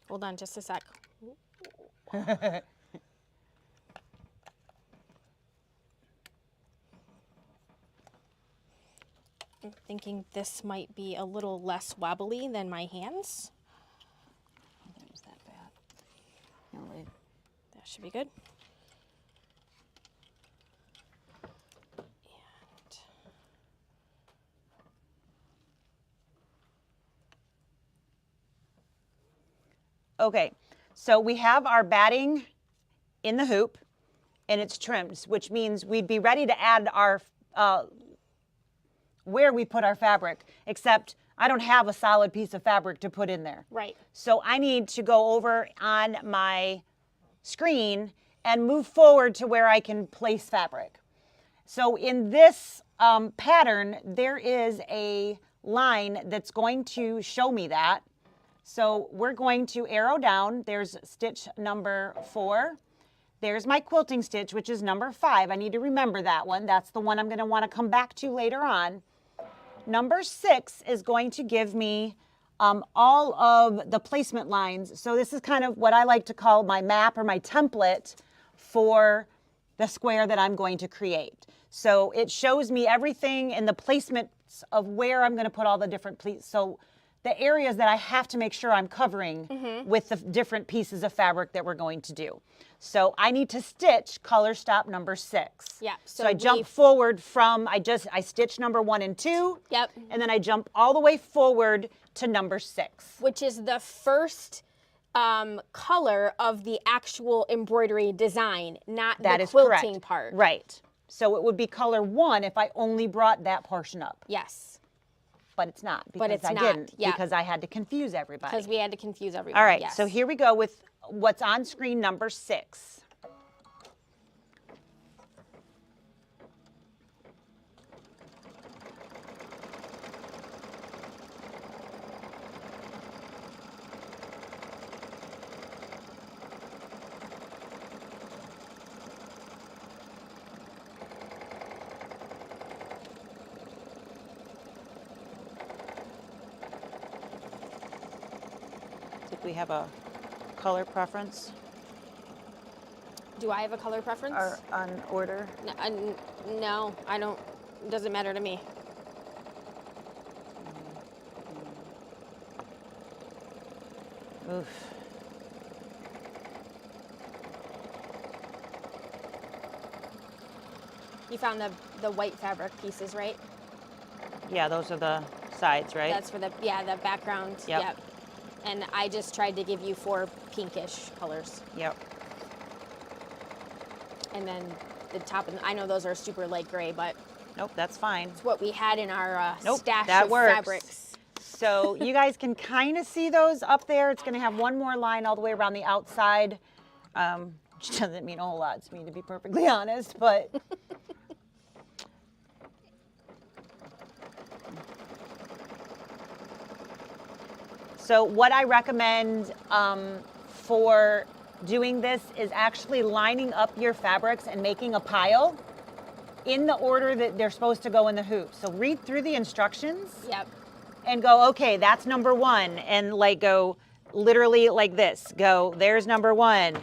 Hold on just a sec. I'm thinking this might be a little less wobbly than my hands. Was that bad? No, That should be good. Okay, so we have our batting in the hoop and it's trimmed, which means we'd be ready to add our, where we put our fabric, except I don't have a solid piece of fabric to put in there. Right. So I need to go over on my screen and move forward to where I can place fabric. So in this pattern, there is a line that's going to show me that. So we're going to arrow down. There's stitch number 4. There's my quilting stitch, which is number 5. I need to remember that one. That's the one I'm going to want to come back to later on. Number 6 is going to give me all of the placement lines. So this is kind of what I like to call my map or my template for the square that I'm going to create. So it shows me everything in the placements of where I'm going to put all the different so the areas that I have to make sure I'm covering with the different pieces of fabric that we're going to do. So I need to stitch color stop number 6. Yeah. So I jump forward from, I stitch number 1 and 2. Yep. And then I jump all the way forward to number 6. Which is the first color of the actual embroidery design, not That the is quilting correct. part. Right. So it would be color 1 if I only brought that portion up. Yes. But it's not, because But it's I not, didn't, yeah. because I had to confuse everybody. Because we had to confuse everyone. All right, yes. so here we go with what's on screen number 6. Did we have a color preference Do I have a color preference? or on order? No, I don't. It doesn't matter to me. Oof. You found the white fabric pieces, right? Yeah, those are the sides, right? That's for the background. Yep. And I just tried to give you 4 pinkish colors. Yep. And then the top, I know those are super light gray, but Nope, that's fine. it's what we had in our Nope, stash that of works. fabrics. So you guys can kind of see those up there. It's going to have one more line all the way around the outside, which doesn't mean a whole lot to me, to be perfectly honest, but so what I recommend for doing this is actually lining up your fabrics and making a pile in the order that they're supposed to go in the hoop. So read through the instructions. Yep. And go, okay, that's number 1, and like go literally like this. Go, there's number 1,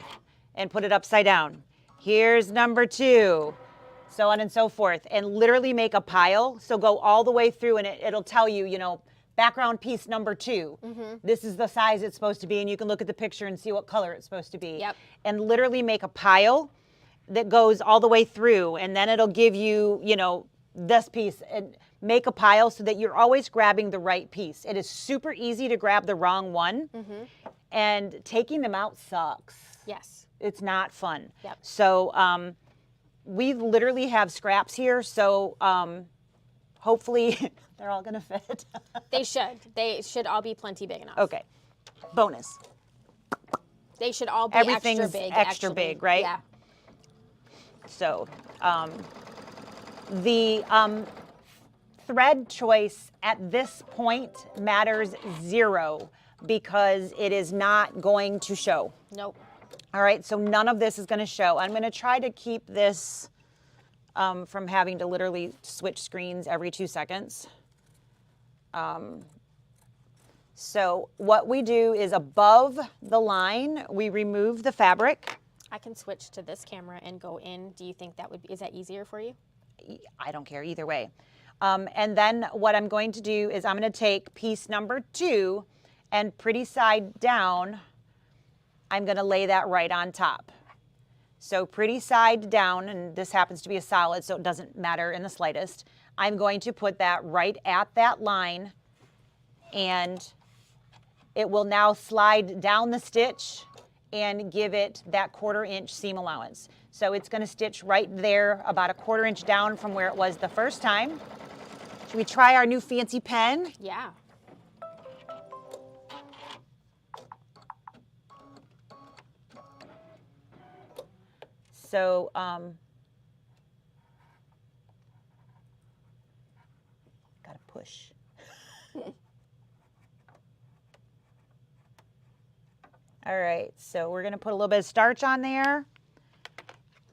and put it upside down. Here's number 2, so on and so forth, and literally make a pile. So go all the way through, and it'll tell you, you know, background piece number 2. This is the size it's supposed to be, and you can look at the picture and see what color it's supposed to be. Yep. And literally make a pile that goes all the way through, and then it'll give you, you know, this piece, and make a pile so that you're always grabbing the right piece. It is super easy to grab the wrong one, and taking them out sucks. Yes. It's not fun. Yep. So we literally have scraps here, so hopefully they're all gonna fit. They should. They should all be plenty big enough. Okay, bonus. They should all be Everything's extra big. extra big, right? Yeah. So the thread choice at this point matters 0, because it is not going to show. Nope. All right, so none of this is going to show. I'm going to try to keep this from having to literally switch screens every 2 seconds. So what we do is above the line, we remove the fabric. I can switch to this camera and go in. Do you think that is that easier for you? I don't care either way. And then what I'm going to do is I'm going to take piece number 2 and pretty side down, I'm going to lay that right on top. So pretty side down, and this happens to be a solid, so it doesn't matter in the slightest. I'm going to put that right at that line, and it will now slide down the stitch and give it that 1/4 inch seam allowance. So it's going to stitch right there, about a 1/4 inch down from where it was the first time. Should we try our new fancy pen? Yeah. So, gotta push. All right, so we're gonna put a little bit of starch on there,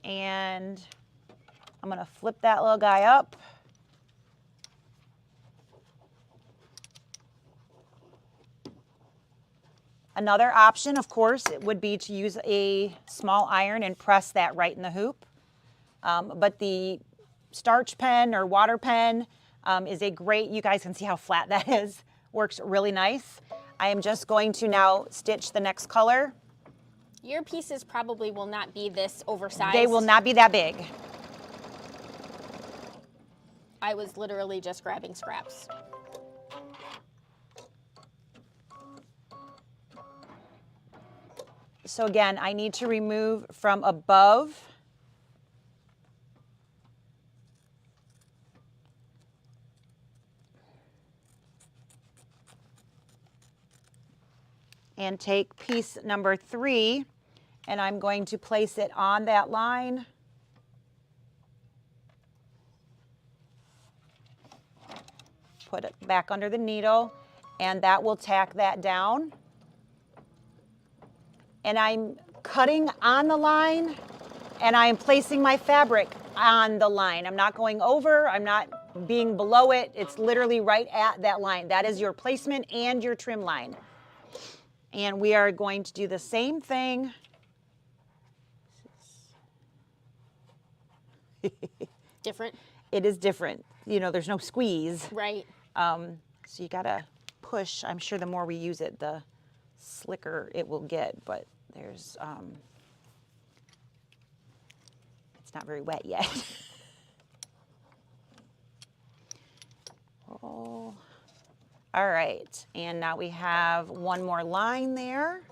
and I'm gonna flip that little guy up. Another option, of course, it would be to use a small iron and press that right in the hoop. But the starch pen or water pen is a great, you guys can see how flat that is, works really nice. I am just going to now stitch the next color. Your pieces probably will not be this oversized. They will not be that big. I was literally just grabbing scraps. So again, I need to remove from above. And take piece number 3, and I'm going to place it on that line. Put it back under the needle, and that will tack that down. And I'm cutting on the line, and I'm placing my fabric on the line. I'm not going over, I'm not being below it. It's literally right at that line. That is your placement and your trim line. And we are going to do the same thing. Different? It is different. You know, there's no squeeze. Right. So you gotta push. I'm sure the more we use it, the slicker it will get, but there's, it's not very wet yet. Oh. All right, and now we have one more line there.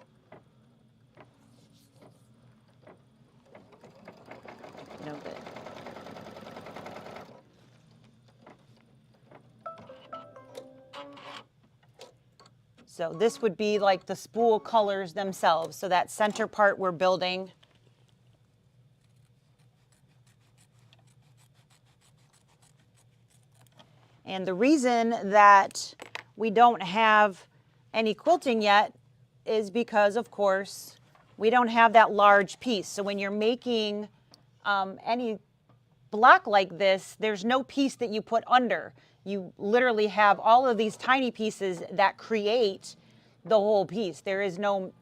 No good. So this would be like the spool colors themselves. So that center part we're building. And the reason that we don't have any quilting yet is because, of course, we don't have that large piece. So when you're making any block like this, there's no piece that you put under. You literally have all of these tiny pieces that create the whole piece. There is no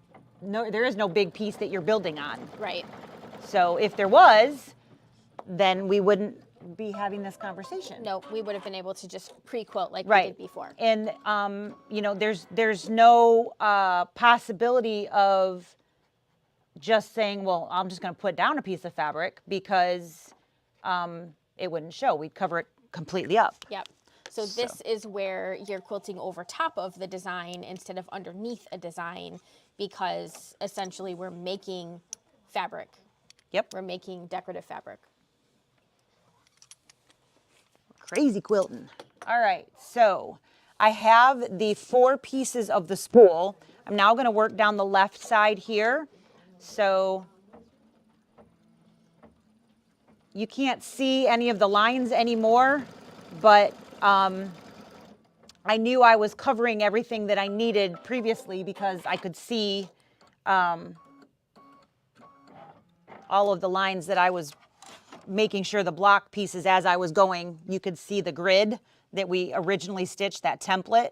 big piece that you're building on. Right. So if there was, then we wouldn't be having this conversation. No, we would have been able to just pre-quilt like Right. we did before. And you know, there's no possibility of just saying, well, I'm just going to put down a piece of fabric, because it wouldn't show. We'd cover it completely up. Yep. So this is where you're quilting over top of the design instead of underneath a design, because essentially we're making fabric. Yep. We're making decorative fabric. Crazy quilting. All right, so I have the 4 pieces of the spool. I'm now going to work down the left side here. So you can't see any of the lines anymore, but I knew I was covering everything that I needed previously, because I could see all of the lines that I was making sure the block pieces, as I was going, you could see the grid that we originally stitched, that template.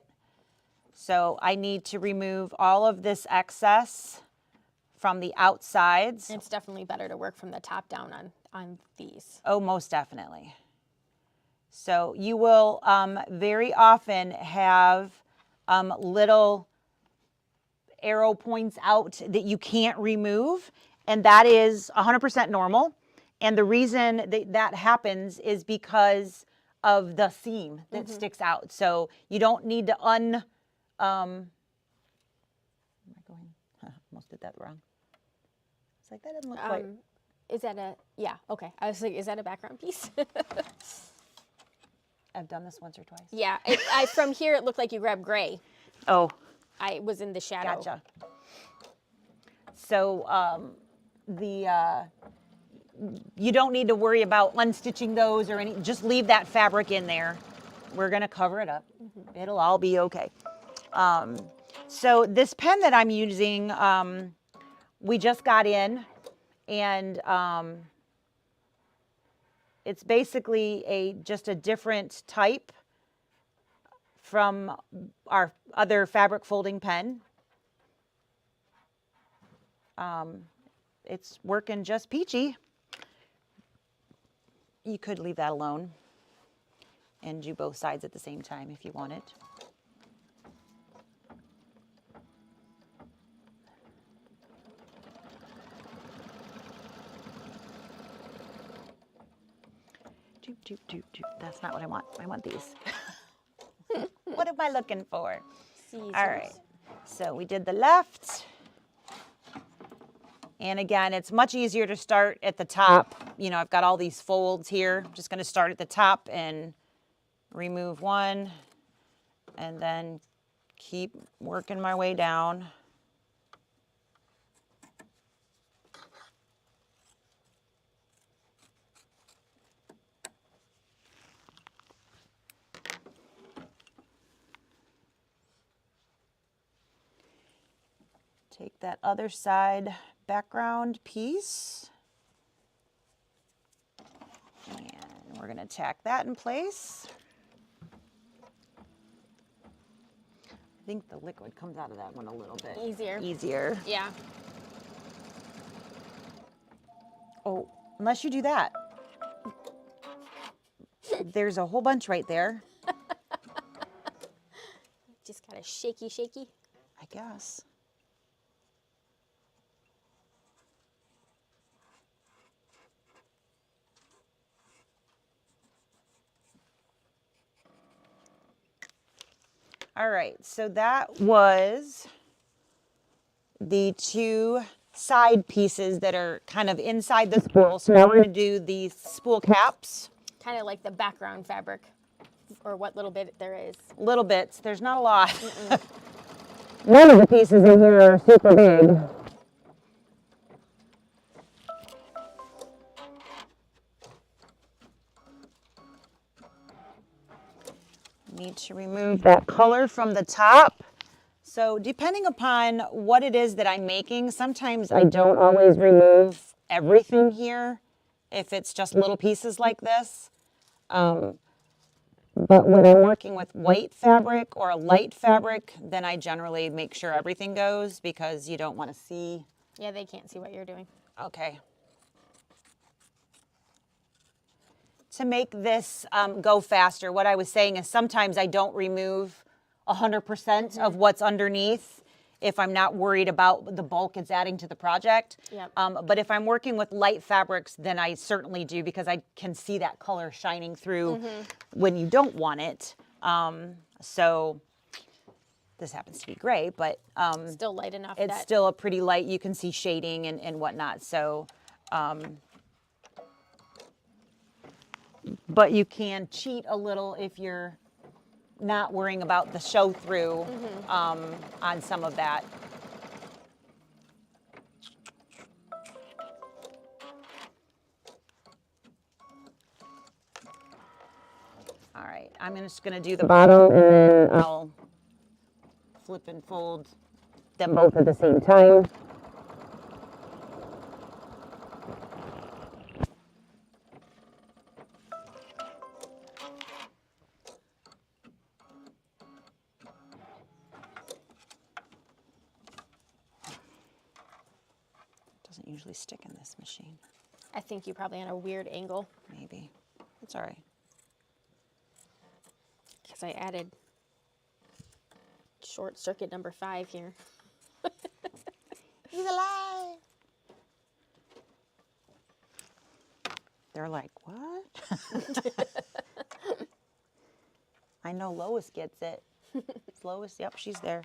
So I need to remove all of this excess from the outsides. It's definitely better to work from the top down on these. Oh, most definitely. So you will very often have little arrow points out that you can't remove, and that is 100% normal. And the reason that happens is because of the seam that sticks out. So you don't need to almost did that wrong. It's like, that doesn't look quite. Is that yeah, okay. I was like, is that a background piece? I've done this once or twice. Yeah, from here it looked like you grabbed gray. Oh. I was in the shadow. Gotcha. So you don't need to worry about unstitching those or any, just leave that fabric in there. We're gonna cover it up. It'll all be okay. So this pen that I'm using, we just got in, and it's basically just a different type from our other fabric folding pen. It's working just peachy. You could leave that alone and do both sides at the same time if you wanted. Doop, doop, doop, doop. That's not what I want. I want these. What am I looking for? Scissors. All right. So we did the left. And again, it's much easier to start at the top. You know, I've got all these folds here. I'm just going to start at the top and remove one, and then keep working my way down. Take that other side background piece, and we're going to tack that in place. I think the liquid comes out of that one a little bit easier. Yeah. Oh, unless you do that. There's a whole bunch right there. Just got a shaky. I guess. All right, so that was the two side pieces that are kind of inside the spool. So now we're going to do the spool caps. Kind of like the background fabric, or what little bit there is. Little bits. There's not a lot. None of the pieces in here are super big. Need to remove that color from the top. So depending upon what it is that I'm making, sometimes I don't always remove everything here if it's just little pieces like this. But when I'm working with white fabric or a light fabric, then I generally make sure everything goes because you don't want to see. Yeah, they can't see what you're doing. Okay. To make this go faster, what I was saying is sometimes I don't remove 100% of what's underneath if I'm not worried about the bulk it's adding to the project. Yep. But if I'm working with light fabrics, then I certainly do because I can see that color shining through when you don't want it. So this happens to be gray, but Still light enough. it's still a pretty light. You can see shading and whatnot. So. But you can cheat a little if you're not worrying about the show through on some of that. All right, I'm just gonna do the bottom and then I'll flip and fold them both at the same time. Doesn't usually stick in this machine. I think you probably on a weird angle. Maybe. It's all right. Because I added short circuit number 5 here. He's alive. They're like, what? I know Lois gets it. It's Lois, yep, she's there.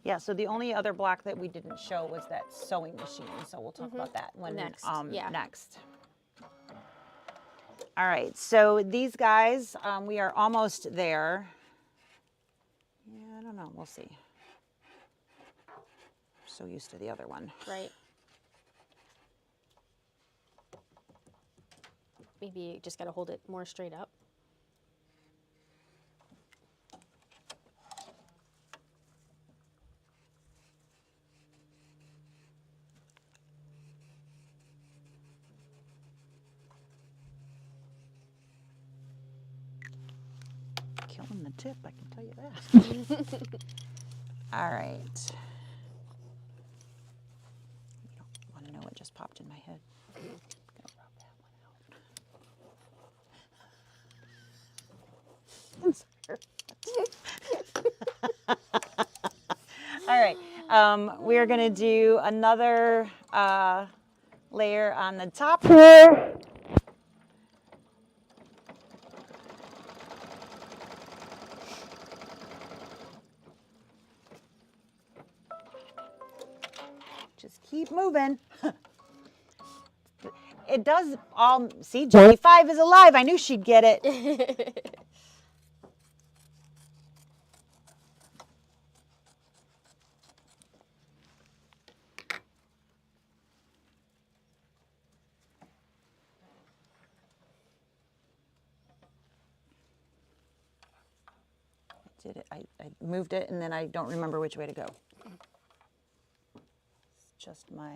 Yeah, so the only other block that we didn't show was that sewing machine. So we'll talk about that when Next, next. All right, so these guys, we are almost there. Yeah, I don't know, we'll see. So used to the other one. Right. Maybe you just got to hold it more straight up. Killing the tip, I can tell you that. All right. You don't want to know what just popped in my head. I'm gonna rub that one out. All right, we're gonna do another layer on the top here. Just keep moving. It does all, see, J5 is alive. I knew she'd get it. Did it? I moved it and then I don't remember which way to go. It's just my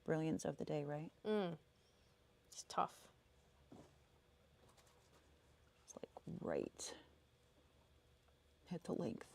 brilliance of the day, right? It's tough. It's like right at the length.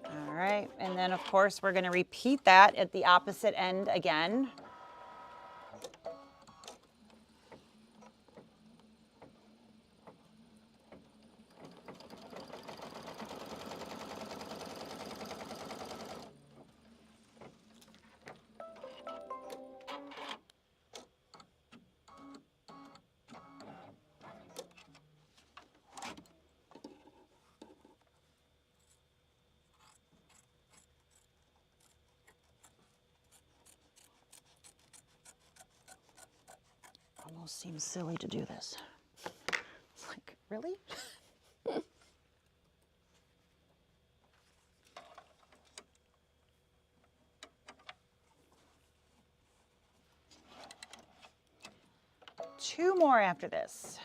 All right, and then of course we're going to repeat that at the opposite end again. Almost seems silly to do this. It's like, really? Two more after this.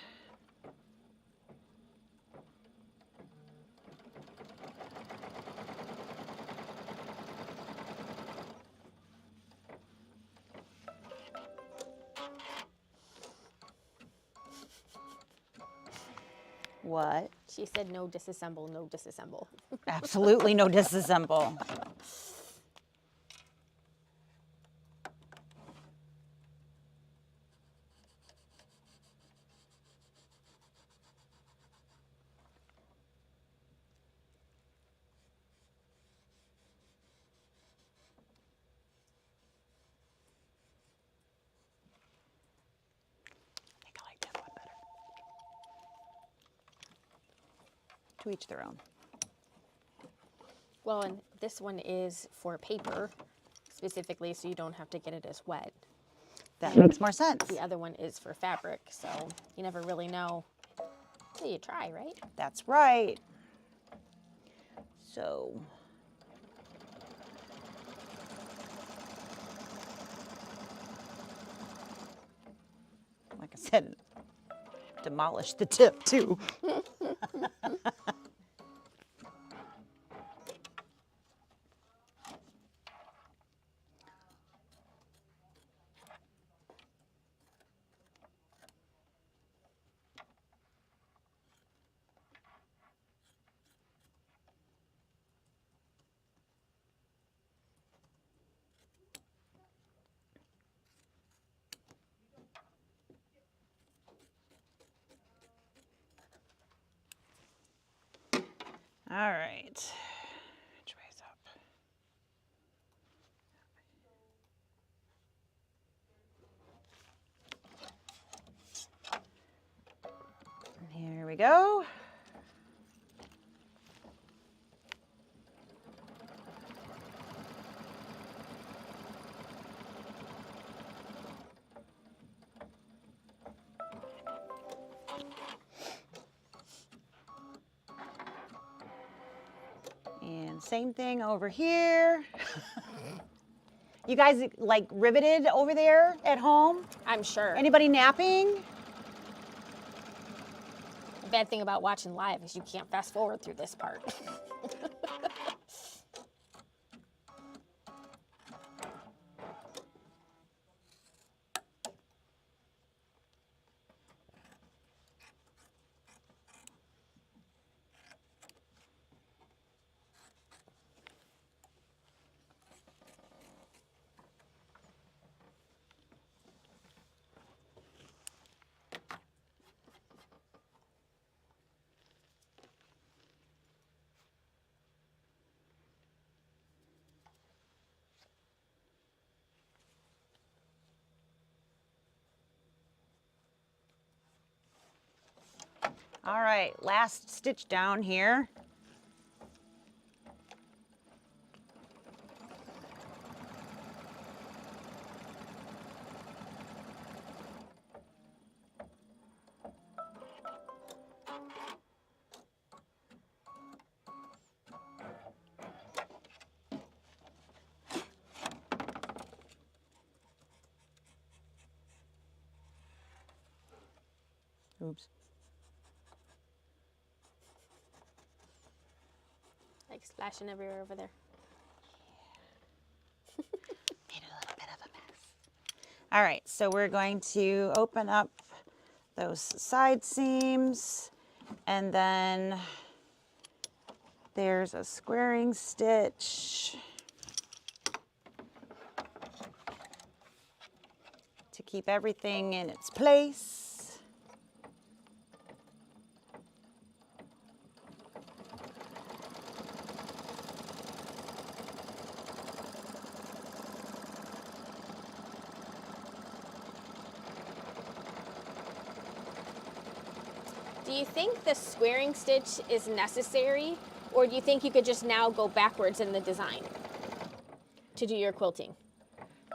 What? She said no disassemble, no disassemble. Absolutely no disassemble. I think I like that one better. To each their own. Well, and this one is for paper specifically, so you don't have to get it as wet. That makes more sense. The other one is for fabric, so you never really know until you try, right? That's right. So, like I said, demolish the tip too. All right. Which way's up? go. And same thing over here. You guys like riveted over there at home? I'm sure. Anybody napping? The bad thing about watching live is you can't fast forward through this part. All right, last stitch down here. Oops. Like splashing everywhere over there. Made a little bit of a mess. All right, so we're going to open up those side seams, and then there's a squaring stitch to keep everything in its place. Do you think the squaring stitch is necessary, or do you think you could just now go backwards in the design to do your quilting?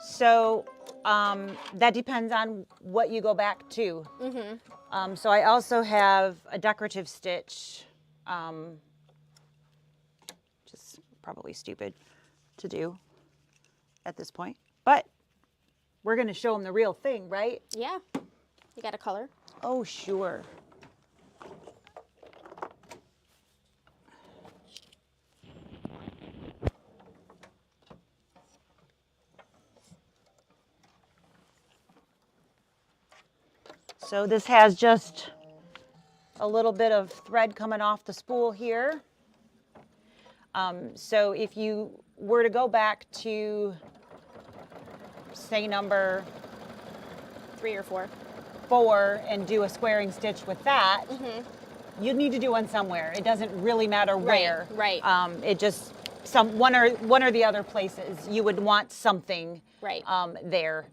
So that depends on what you go back to. Mm-hmm. So I also have a decorative stitch, just probably stupid to do at this point, but we're going to show them the real thing, right? Yeah. You got a color? Oh, sure. So this has just a little bit of thread coming off the spool here. So if you were to go back to, say, number 3 or 4. 4 and do a squaring stitch with that, you'd need to do one somewhere. It doesn't really matter where. Right. It just one or the other places you would want something Right. there.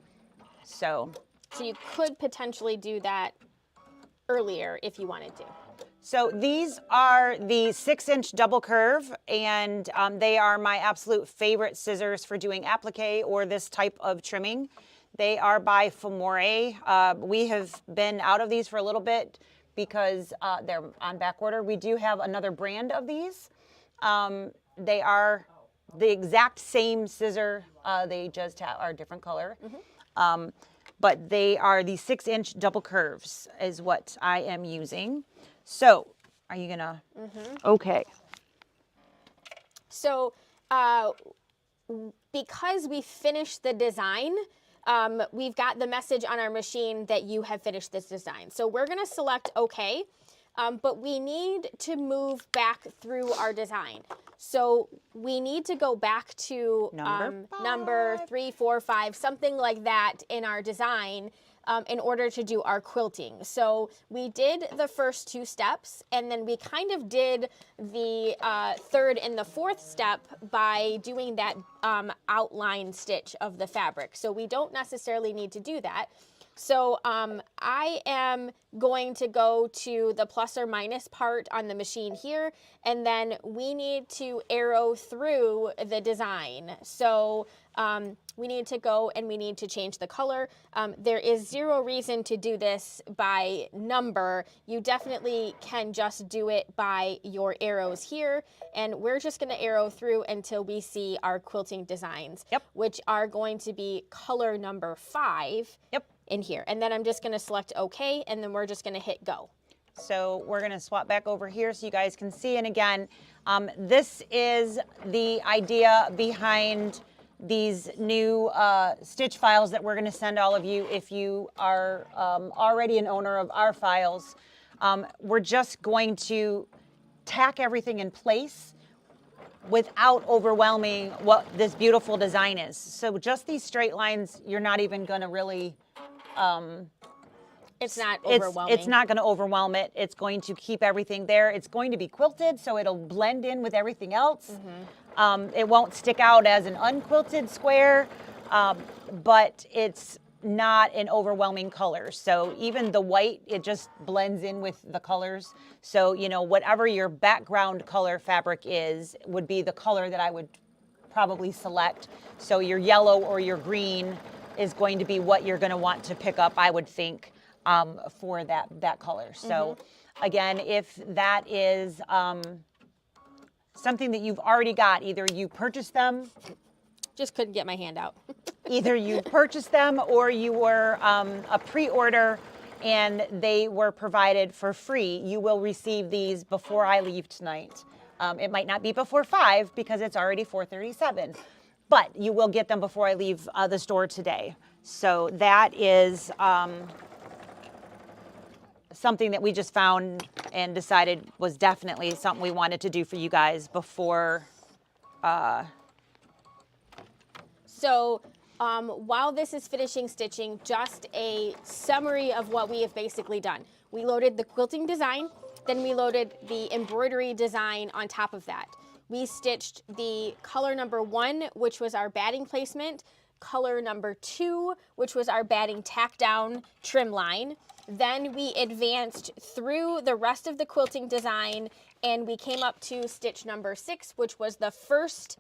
So you could potentially do that earlier if you wanted to. So these are the 6-inch double curve, and they are my absolute favorite scissors for doing applique or this type of trimming. They are by Famore. We have been out of these for a little bit because they're on back order. We do have another brand of these. They are the exact same scissor. They just are a different color. But they are the 6-inch double curves is what I am using. So, are you gonna? Okay. So, because we finished the design, we've got the message on our machine that you have finished this design. So we're gonna select OK, but we need to move back through our design. So we need to go back to number 3, 4, 5, something like that in our design. In order to do our quilting. So we did the first 2 steps, and then we kind of did the 3rd and the 4th step by doing that outline stitch of the fabric. So we don't necessarily need to do that. So I am going to go to the plus or minus part on the machine here, and then we need to arrow through the design. So we need to go and we need to change the color. There is zero reason to do this by number. You definitely can just do it by your arrows here, and we're just going to arrow through until we see our quilting designs, Yep. which are going to be color number 5. Yep. In here. And then I'm just going to select OK, and then we're just going to hit go. So we're going to swap back over here so you guys can see. And again, this is the idea behind these new stitch files that we're going to send all of you if you are already an owner of our files. We're just going to tack everything in place without overwhelming what this beautiful design is. So just these straight lines, you're not even going to really... it's not overwhelming. It's not going to overwhelm it. It's going to keep everything there. It's going to be quilted, so it'll blend in with everything else. It won't stick out as an unquilted square, but it's not an overwhelming color. So even the white, it just blends in with the colors. So, you know, whatever your background color fabric is, would be the color that I would probably select. So your yellow or your green is going to be what you're going to want to pick up, I would think, for that color. So again, if that is something that you've already got, either you purchased them, just couldn't get my hand out. either you purchased them or you were a pre-order and they were provided for free, you will receive these before I leave tonight. It might not be before 5 because it's already 4:37. But you will get them before I leave the store today. So that is something that we just found and decided was definitely something we wanted to do for you guys before. So while this is finishing stitching, just a summary of what we have basically done. We loaded the quilting design, then we loaded the embroidery design on top of that. We stitched the color number 1, which was our batting placement, color number 2, which was our batting tack down trim line. Then we advanced through the rest of the quilting design and we came up to stitch number 6, which was the first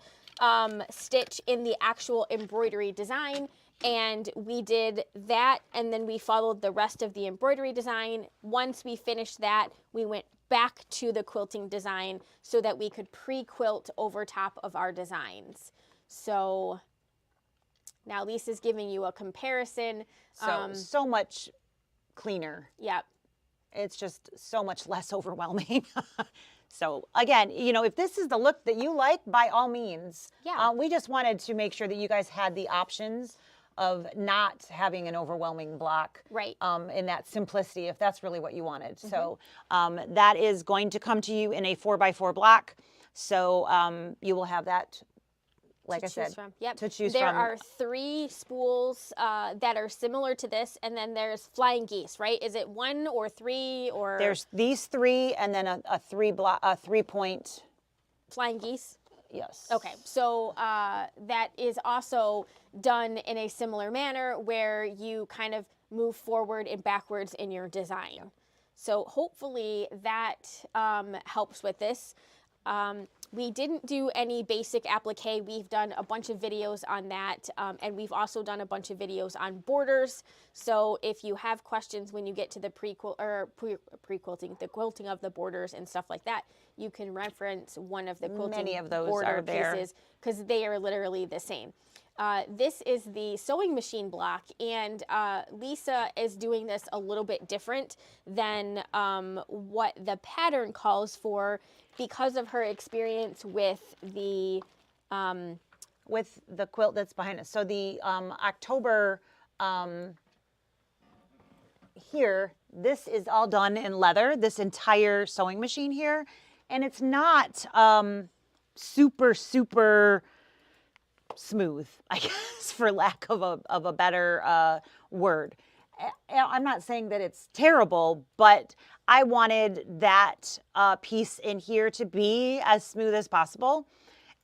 stitch in the actual embroidery design. And we did that, and then we followed the rest of the embroidery design. Once we finished that, we went back to the quilting design so that we could pre-quilt over top of our designs. So now Lisa's giving you a comparison. So much cleaner. Yep. It's just so much less overwhelming. So again, you know, if this is the look that you like, by all means. Yeah. We just wanted to make sure that you guys had the options of not having an overwhelming block, right? In that simplicity, if that's really what you wanted. So that is going to come to you in a 4x4 block. So you will have that, like I said, Yep. to choose there from. There are 3 spools that are similar to this, and then there's flying geese, right? Is it 1 or 3 or? There's these 3, and then a 3-point flying geese. Yes. Okay, so that is also done in a similar manner where you kind of move forward and backwards in your design. Yeah. So hopefully that helps with this. We didn't do any basic applique. We've done a bunch of videos on that, and we've also done a bunch of videos on borders. So if you have questions when you get to the pre-quilting, the quilting of the borders and stuff like that, you can reference one of the quilting Many of those border are there. pieces because they are literally the same. This is the sewing machine block, and Lisa is doing this a little bit different than what the pattern calls for because of her experience with the quilt that's behind us. So the October here, this is all done in leather, this entire sewing machine here, and it's not super smooth, I guess, for lack of a better word. I'm not saying that it's terrible, but I wanted that piece in here to be as smooth as possible.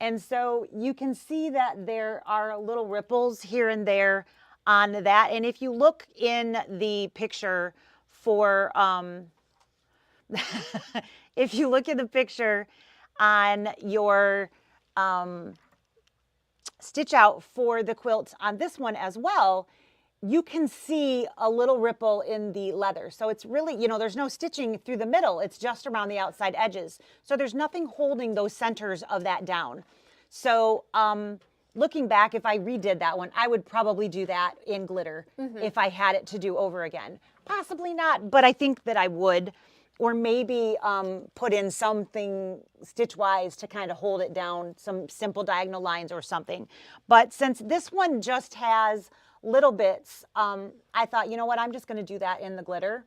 And so you can see that there are little ripples here and there on that. And if you look in the picture for, if you look at the picture on your stitch out for the quilt on this one as well, you can see a little ripple in the leather. So it's really, you know, there's no stitching through the middle. It's just around the outside edges. So there's nothing holding those centers of that down. So looking back, if I redid that one, I would probably do that in glitter if I had it to do over again. Possibly not, but I think that I would. Or maybe put in something stitch-wise to kind of hold it down, some simple diagonal lines or something. But since this one just has little bits, I thought, you know what, I'm just going to do that in the glitter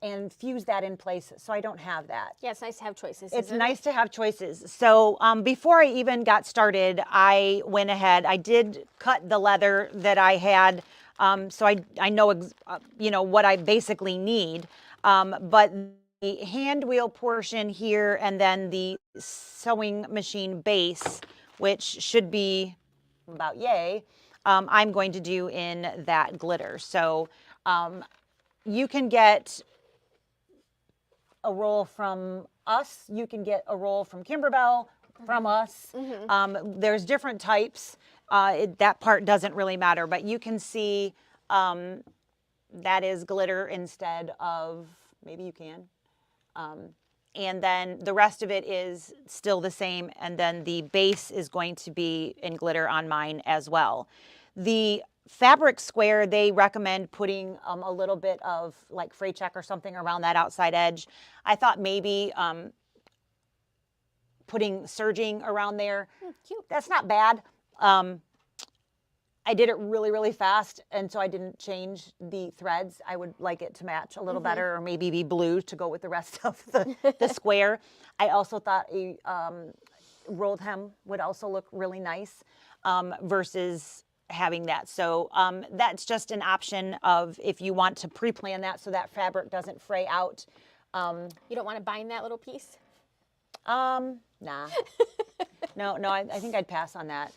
and fuse that in place so I don't have that. Yeah, it's nice to have choices. It's nice to have choices. So before I even got started, I went ahead, I did cut the leather that I had, so I know, you know, what I basically need. But the hand wheel portion here and then the sewing machine base, which should be about yay, I'm going to do in that glitter. So you can get a roll from us, you can get a roll from Kimberbell, from us. There's different types. That part doesn't really matter, but you can see that is glitter instead of, maybe you can. And then the rest of it is still the same. And then the base is going to be in glitter on mine as well. The fabric square, they recommend putting a little bit of like fray check or something around that outside edge. I thought maybe putting serging around there. Cute. That's not bad. I did it really, really fast, and so I didn't change the threads. I would like it to match a little better, or maybe be blue to go with the rest of the square. I also thought a rolled hem would also look really nice versus having that. So that's just an option of if you want to pre-plan that so that fabric doesn't fray out. You don't want to bind that little piece? Nah. No, I think I'd pass on that.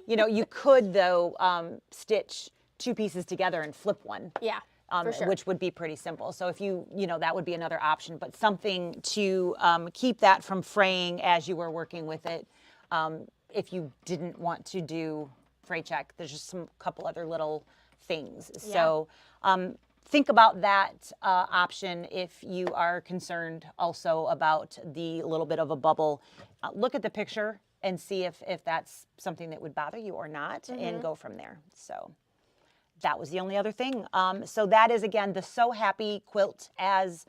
You know, you could, though, stitch two pieces together and flip one. Yeah, for sure. Which would be pretty simple. So if you know, that would be another option, but something to keep that from fraying as you were working with it. If you didn't want to do fray check, there's just some couple other little things. Yeah. So think about that option if you are concerned also about the little bit of a bubble. Look at the picture and see if that's something that would bother you or not, and go from there. So that was the only other thing. So that is, again, the So Happy quilt as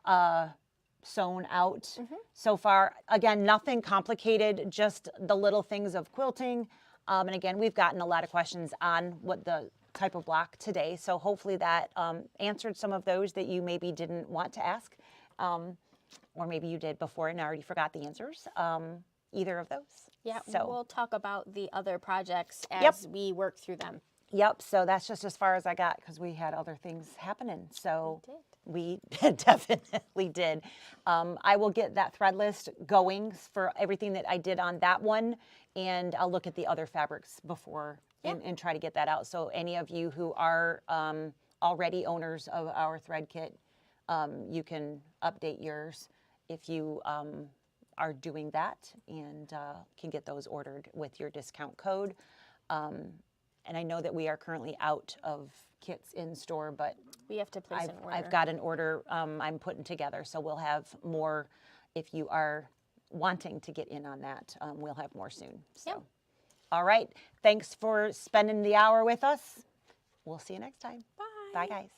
sewn out so far. Again, nothing complicated, just the little things of quilting. And again, we've gotten a lot of questions on what the type of block today. So hopefully that answered some of those that you maybe didn't want to ask, or maybe you did before and already forgot the answers. Either of those. Yeah, so we'll talk about the other projects as we work through them. Yep, so that's just as far as I got because we had other things happening. So we definitely did. I will get that thread list going for everything that I did on that one, and I'll look at the other fabrics before and try to get that out. So any of you who are already owners of our thread kit, you can update yours if you are doing that, and can get those ordered with your discount code. And I know that we are currently out of kits in store, but we have to place an order. I've got an order I'm putting together, so we'll have more. If you are wanting to get in on that, we'll have more soon. So, all right. Thanks for spending the hour with us. We'll see you next time. Bye. Bye, guys.